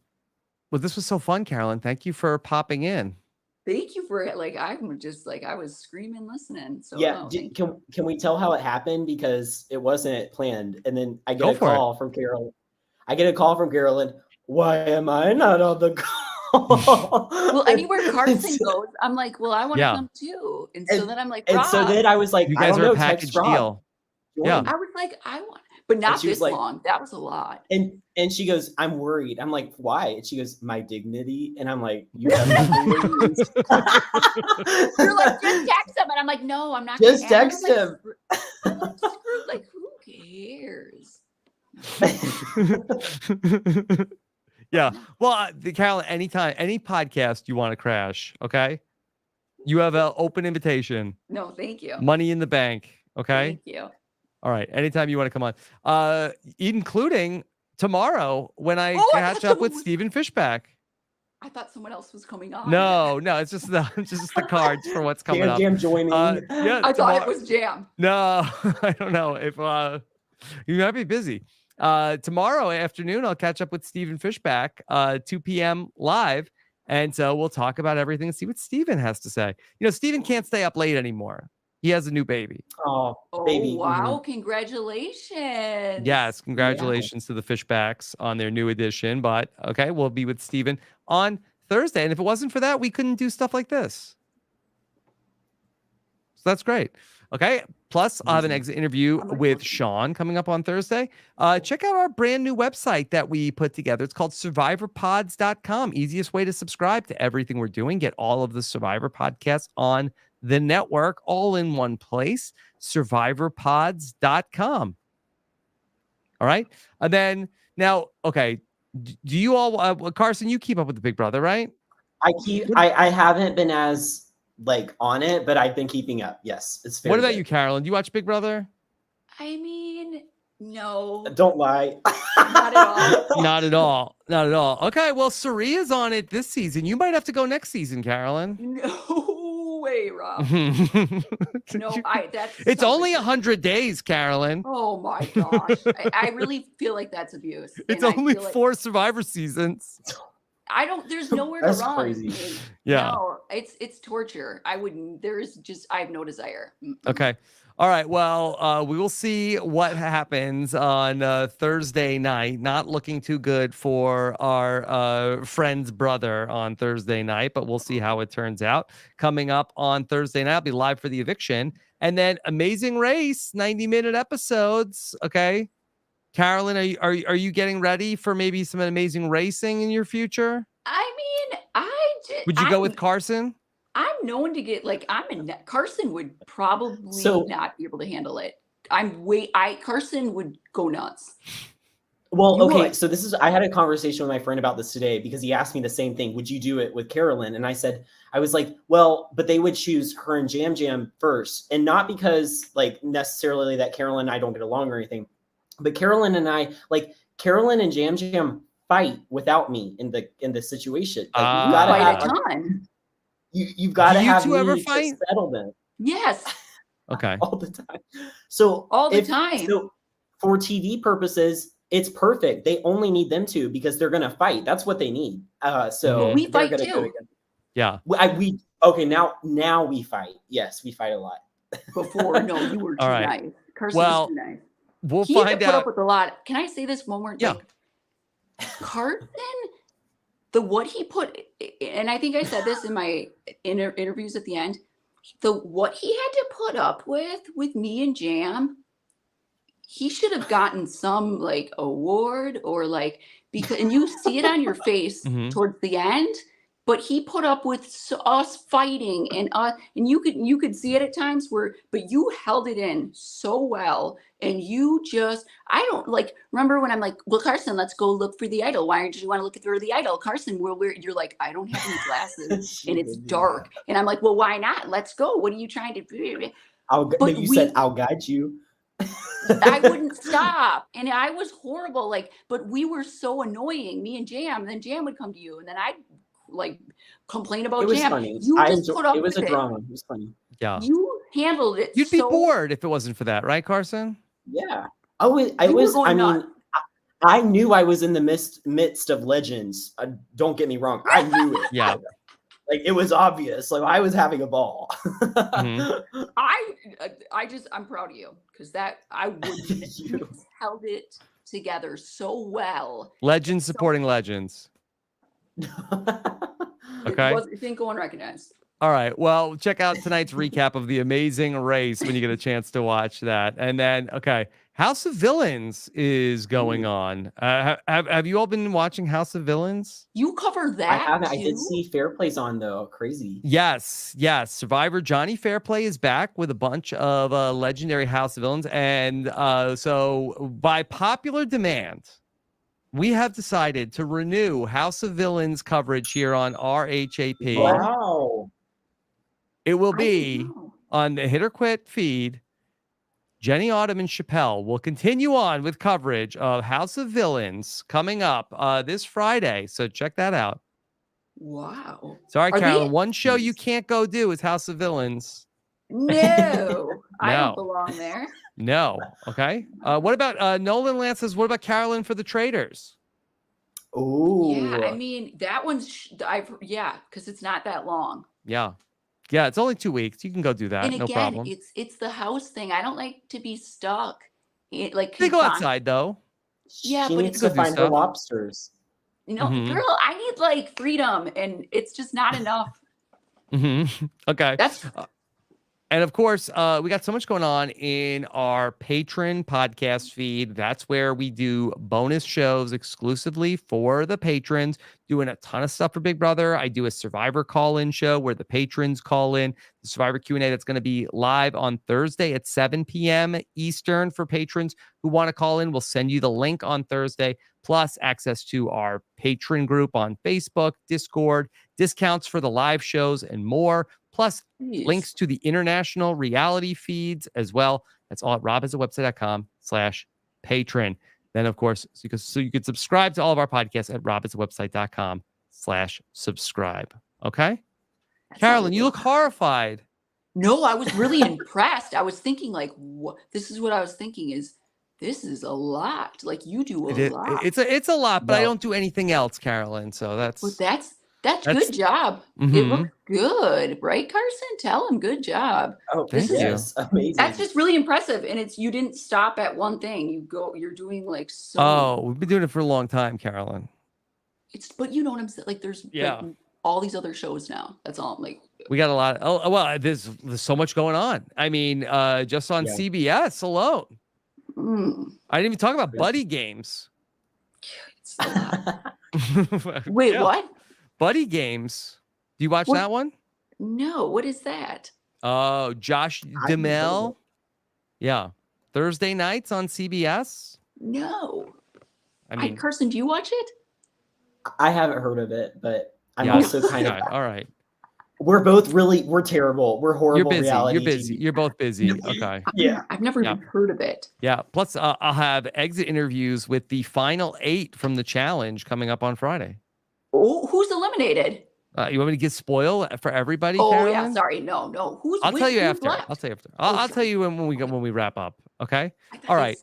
A: this was so fun, Carolyn. Thank you for popping in.
C: Thank you for it. Like, I'm just like, I was screaming, listening. So
B: yeah. Can we tell how it happened? Because it wasn't planned. And then I get a call from Carolyn. Why am I not on the call?
C: Well, anywhere Carson goes, I'm like, well, I want to come too. And so then I'm like, Rob.
B: And so then I was like,
A: you guys are a package deal.
C: Yeah. I was like, I want, but not this long. That was a lot.
B: And she goes, I'm worried. I'm like, why? And she goes, my dignity. And I'm like, you have nothing.
C: You're like, just text him. And I'm like, no, I'm not.
B: Just text him.
C: Like, who cares?
A: Yeah. Well, Carolyn, anytime, any podcast you want to crash, okay? You have an open invitation.
C: No, thank you.
A: Money in the bank, okay?
C: Thank you.
A: All right. Anytime you want to come on. Including tomorrow when I catch up with Stephen Fishback.
C: I thought someone else was coming on.
A: No, it's just the cards for what's coming up.
B: Jam joining.
A: Yeah,
C: I thought it was Jam.
A: No, I don't know if you might be busy. Tomorrow afternoon, I'll catch up with Stephen Fishback, 2 p.m. live. And so we'll talk about everything and see what Stephen has to say. Stephen can't stay up late anymore. He has a new baby.
B: Oh, baby.
C: Wow. Mm-hmm. Congratulations.
A: Yes. Congratulations to the Fishbacks on their new edition. But okay, we'll be with Stephen on Thursday. And if it wasn't for that, we couldn't do stuff like this. So that's great. Okay. Plus, I'll have an exit interview with Sean coming up on Thursday. Check out our brand new website that we put together. It's called survivorpods.com. Easiest way to subscribe to everything we're doing. Get all of the Survivor podcasts on the network all in one place. Survivorpods.com. All right. And then now, okay. Do you all, Carson, you keep up with the Big Brother, right?
B: I haven't been as on it, but I've been keeping up. Yes, it's fair.
A: What about you, Carolyn? Do you watch Big Brother?
C: I mean, no.
B: Don't lie.
C: Not at all.
A: Not at all. Not at all. Okay, well, Saria's on it this season. You might have to go next season, Carolyn.
C: No way, Rob.
A: It's only 100 days, Carolyn.
C: Oh my gosh. I really feel like that's abuse.
A: It's only 4 Survivor seasons.
C: There's nowhere to run.
B: Crazy.
A: Yeah.
C: No, it's torture. I have no desire.
A: Okay. All right. Well, we will see what happens on Thursday night. Not looking too good for our friend's brother on Thursday night, but we'll see how it turns out. Coming up on Thursday night, I'll be live for the eviction. And then Amazing Race, 90-minute episodes. Okay. Carolyn, are you getting ready for maybe some amazing racing in your future?
C: I mean,
A: would you go with Carson?
C: I'm known to get Carson would probably not be able to handle it. Carson would go nuts.
B: Well, okay. So I had a conversation with my friend about this today because he asked me the same thing. Would you do it with Carolyn? And I was like, well, but they would choose her and Jam first. And not because necessarily that Carolyn and I don't get along or anything. But Carolyn and I, Carolyn and Jam fight without me in the situation. You gotta
C: fight a ton.
B: You've got to have
A: you ever fight?
B: Settlement.
C: Yes.
A: Okay.
B: All the time. So
C: all the time.
B: So for TV purposes, it's perfect. They only need them two because they're gonna fight. That's what they need. So
C: we fight too.
A: Yeah.
B: Now we fight. Yes, we fight a lot.
C: Before, no, you were too nice. Carson was too nice.
A: We'll find out.
C: Put up with a lot. Can I say this one more?
A: Yeah.
C: Carson, what he put, and I think I said this in my interviews at the end. What he had to put up with me and Jam, he should have gotten some award or because, and you see it on your face towards the end. But he put up with us fighting and you could see it at times but you held it in so well. And you remember when I'm like, well, Carson, let's go look for the idol. Why don't you want to look for the idol? Carson, you're like, I don't have any glasses and it's dark. And I'm like, well, why not? Let's go. What are you trying to do?
B: Said, I'll guide you.
C: I wouldn't stop. And I was horrible. But we were so annoying, me and Jam. Then Jam would come to you and then I'd complain about Jam.
B: Funny.
C: Put up
B: it was
C: with
B: a drama. It was funny.
A: Yeah.
C: You handled it.
A: You'd be bored if it wasn't for that, right, Carson?
B: Yeah. I knew I was in the midst of legends. Don't get me wrong. I knew it.
A: Yeah.
B: It was obvious. I was having a ball.
C: Mm-hmm. I'm proud of you because I wouldn't held it together so well.
A: Legends supporting legends. Okay.
C: It didn't go unrecognized.
A: All right. Well, check out tonight's recap of the Amazing Race when you get a chance to watch that. And then, okay, House of Villains is going on. Have you all been watching House of Villains?
C: You covered that.
B: I haven't.
C: Too?
B: I did see Fairplay's on though. Crazy.
A: Yes. Survivor Johnny Fairplay is back with a bunch of legendary House of Villains, and so by popular demand, we have decided to renew House of Villains coverage here on RHAP.
B: Wow.
A: It will be on the Hit or Quit feed. Jenny Autumn and Chappelle will continue on with coverage of House of Villains coming up this Friday. So check that out.
C: Wow.
A: Sorry,
C: Are
A: Carolyn.
C: they?
A: One show you can't go do is House of Villains.
C: No, I don't
A: No.
C: belong there.
A: No. Okay. What about Nolan Lance says, what about Carolyn for the Traders?
B: Oh,
C: Yeah, I mean that one's because it's not that long.
A: Yeah. Yeah, it's only 2 weeks. You can go do that.
C: And
A: No
C: again,
A: problem.
C: it's the house thing. I don't like to be stuck. Like
A: They go outside though.
C: Yeah,
B: she
C: but
B: needs
C: it's
B: to
A: do
B: find her
A: stuff.
B: lobsters.
C: Girl, I need like freedom, and it's just not enough.
A: Okay.
C: That's
A: And of course, we got so much going on in our patron podcast feed. That's where we do bonus shows exclusively for the patrons, doing a ton of stuff for Big Brother. I do a Survivor call-in show where the patrons call in the Survivor Q&A that's going to be live on Thursday at 7 p.m. Eastern for patrons who want to call in. We'll send you the link on Thursday, plus access to our patron group on Facebook, Discord, discounts for the live shows, and more. Plus, links to the international reality feeds as well. That's all at robhasawebsite.com/patron. Then, of course, so you can subscribe to all of our podcasts at robhasawebsite.com/subscribe. Okay? Carolyn, you look horrified.
C: No, I was really impressed. I was thinking like, what? This is what I was thinking is, this is a lot. Like you do a lot.
A: It's a lot, but I don't do anything else, Carolyn. So that's
C: good job. It looks good, right, Carson? Tell him good job.
B: Oh, thank you. Amazing.
C: That's just really impressive. And you didn't stop at one thing. You're doing like so.
A: Oh, we've been doing it for a long time, Carolyn.
C: But you know what I'm saying? Like there's like all these other shows now. That's all. Like
A: we got a lot. There's so much going on. I mean, just on CBS alone. I didn't even talk about Buddy Games.
C: It's a lot. Wait, what?
A: Buddy Games. Do you watch that one?
C: No. What is that?
A: Oh, Josh Duhamel. Yeah. Thursday nights on CBS.
C: No.
A: I mean,
C: Carson, do you watch it?
B: I haven't heard of it, but I'm also kind of.
A: All right.
B: We're terrible. We're horrible.
A: You're busy.
B: Reality
A: You're busy.
B: TV.
A: You're both busy. Okay.
C: Yeah. I've never even heard of it.
A: Yeah. Plus, I'll have exit interviews with the final 8 from the challenge coming up on Friday.
C: Oh, who's eliminated?
A: You want me to get spoil for everybody?
C: Oh,
A: Carolyn?
C: yeah. Sorry. No.
A: I'll tell you after.
C: Left?
A: I'll tell you after. I'll tell you when we wrap up. Okay. All right.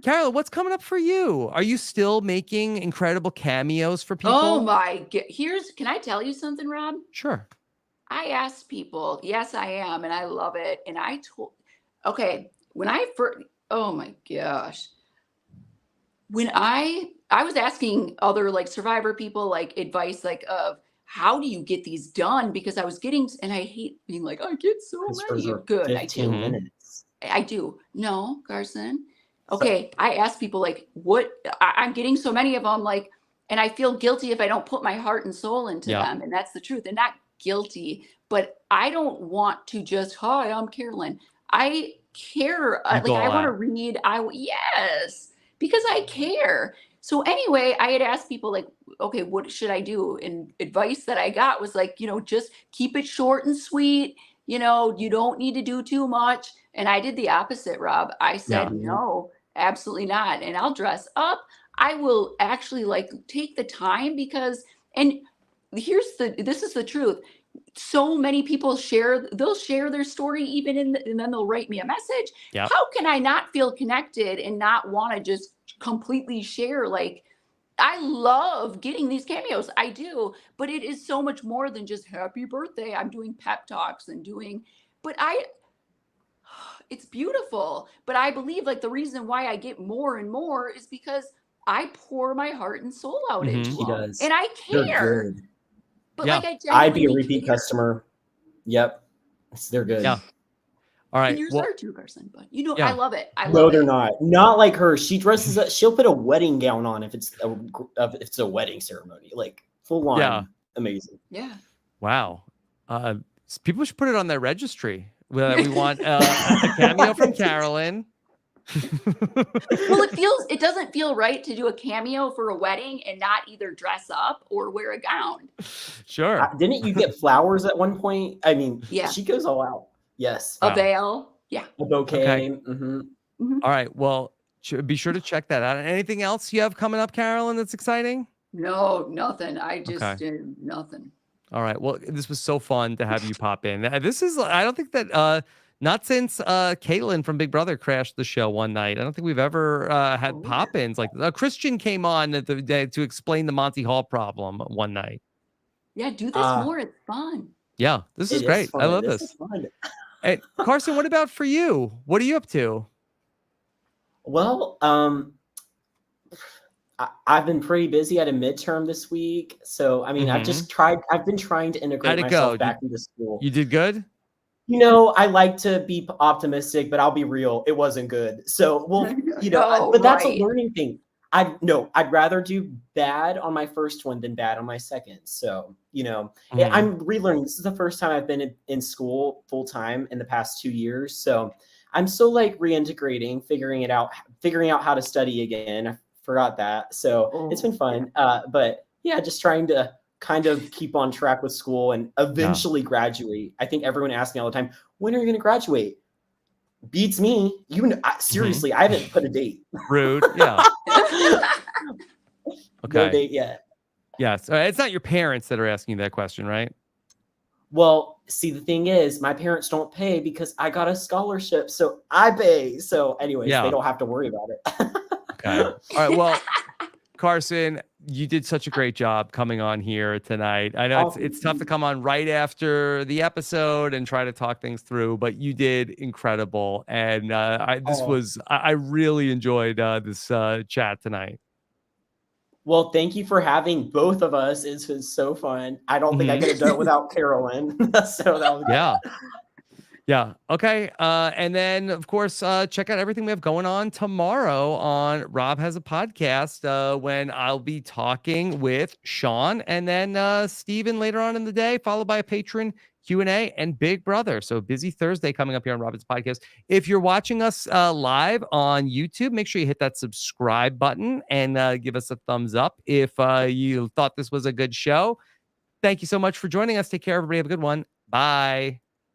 A: Carolyn, what's coming up for you? Are you still making incredible cameos for people?
C: Oh my God. Can I tell you something, Rob?
A: Sure.
C: I asked people. Yes, I am. And I love it. And oh my gosh. When I was asking other like Survivor people like advice like of how do you get these done? Because I was getting, and I hate being like, I get so many. Good.
B: 15 minutes.
C: I do. No, Carson. Okay. I asked people like I'm getting so many of them like, and I feel guilty if I don't put my heart and soul into them. And that's the truth. And not guilty, but I don't want to just, hi, I'm Carolyn. I care. I want to read. Yes, because I care. So anyway, I had asked people like, okay, what should I do? And advice that I got was like, just keep it short and sweet. You don't need to do too much. And I did the opposite, Rob. I said, no, absolutely not. And I'll dress up. I will actually like take the time and this is the truth. So many people they'll share their story even and then they'll write me a message. Yep. How can I not feel connected and not want to just completely share? Like, I love getting these cameos. I do, but it is so much more than just happy birthday. I'm doing pep talks it's beautiful. But I believe like the reason why I get more and more is because I pour my heart and soul out into them. And I care. But
B: I'd be a repeat customer. Yep. They're good.
A: Yeah. All right.
C: And yours are too, Carson, but I love it.
B: They're not. Not like her. She dresses up. She'll put a wedding gown on if it's a wedding ceremony, like full on. Yeah. Amazing.
C: Yeah.
A: Wow. People should put it on their registry. We want a cameo from Carolyn.
C: Well, it doesn't feel right to do a cameo for a wedding and not either dress up or wear a gown.
A: Sure.
B: Didn't you get flowers at one point? I mean, she goes all out. Yes.
C: A veil. Yeah.
B: A bouquet.
A: Okay. All right. Well, be sure to check that out. Anything else you have coming up, Carolyn, that's exciting?
C: No, nothing. I just did nothing.
A: All right. Well, this was so fun to have you pop in. This is, I don't think that, not since Caitlin from Big Brother crashed the show one night. I don't think we've ever had pop-ins like Christian came on at the day to explain the Monty Hall problem one night.
C: Yeah, do this more. It's fun.
A: Yeah, this is great. I love this. Hey, Carson, what about for you? What are you up to?
B: Well, I've been pretty busy at a midterm this week. So, I mean, I've been trying to integrate myself back into school.
A: You did good?
B: You know, I like to be optimistic, but I'll be real. It wasn't good. So, well, you know, but that's a learning thing. I'd rather do bad on my first one than bad on my second. So, you know, I'm relearning. This is the first time I've been in school full time in the past 2 years. So I'm still like reintegrating, figuring out how to study again. I forgot that. So it's been fun. But yeah, just trying to kind of keep on track with school and eventually graduate. I think everyone asks me all the time, when are you going to graduate? Beats me. Seriously, I haven't put a date.
A: Rude. Yeah. Okay.
B: No date yet.
A: Yes. It's not your parents that are asking you that question, right?
B: Well, see, the thing is, my parents don't pay because I got a scholarship, so I pay. So anyways, they don't have to worry about it.
A: Okay. All right. Well, Carson, you did such a great job coming on here tonight. I know it's tough to come on right after the episode and try to talk things through, but you did incredible. And I really enjoyed this chat tonight.
B: Well, thank you for having both of us. It's been so fun. I don't think I could have done it without Carolyn. So that was good.
A: Yeah. Okay. And then, of course, check out everything we have going on tomorrow on Rob Has a Podcast when I'll be talking with Sean and then Steven later on in the day, followed by a patron Q&A and Big Brother. So busy Thursday coming up here on Rob Has a Podcast. If you're watching us live on YouTube, make sure you hit that subscribe button and give us a thumbs up if you thought this was a good show. Thank you so much for joining us. Take care, everybody. Have a good one. Bye.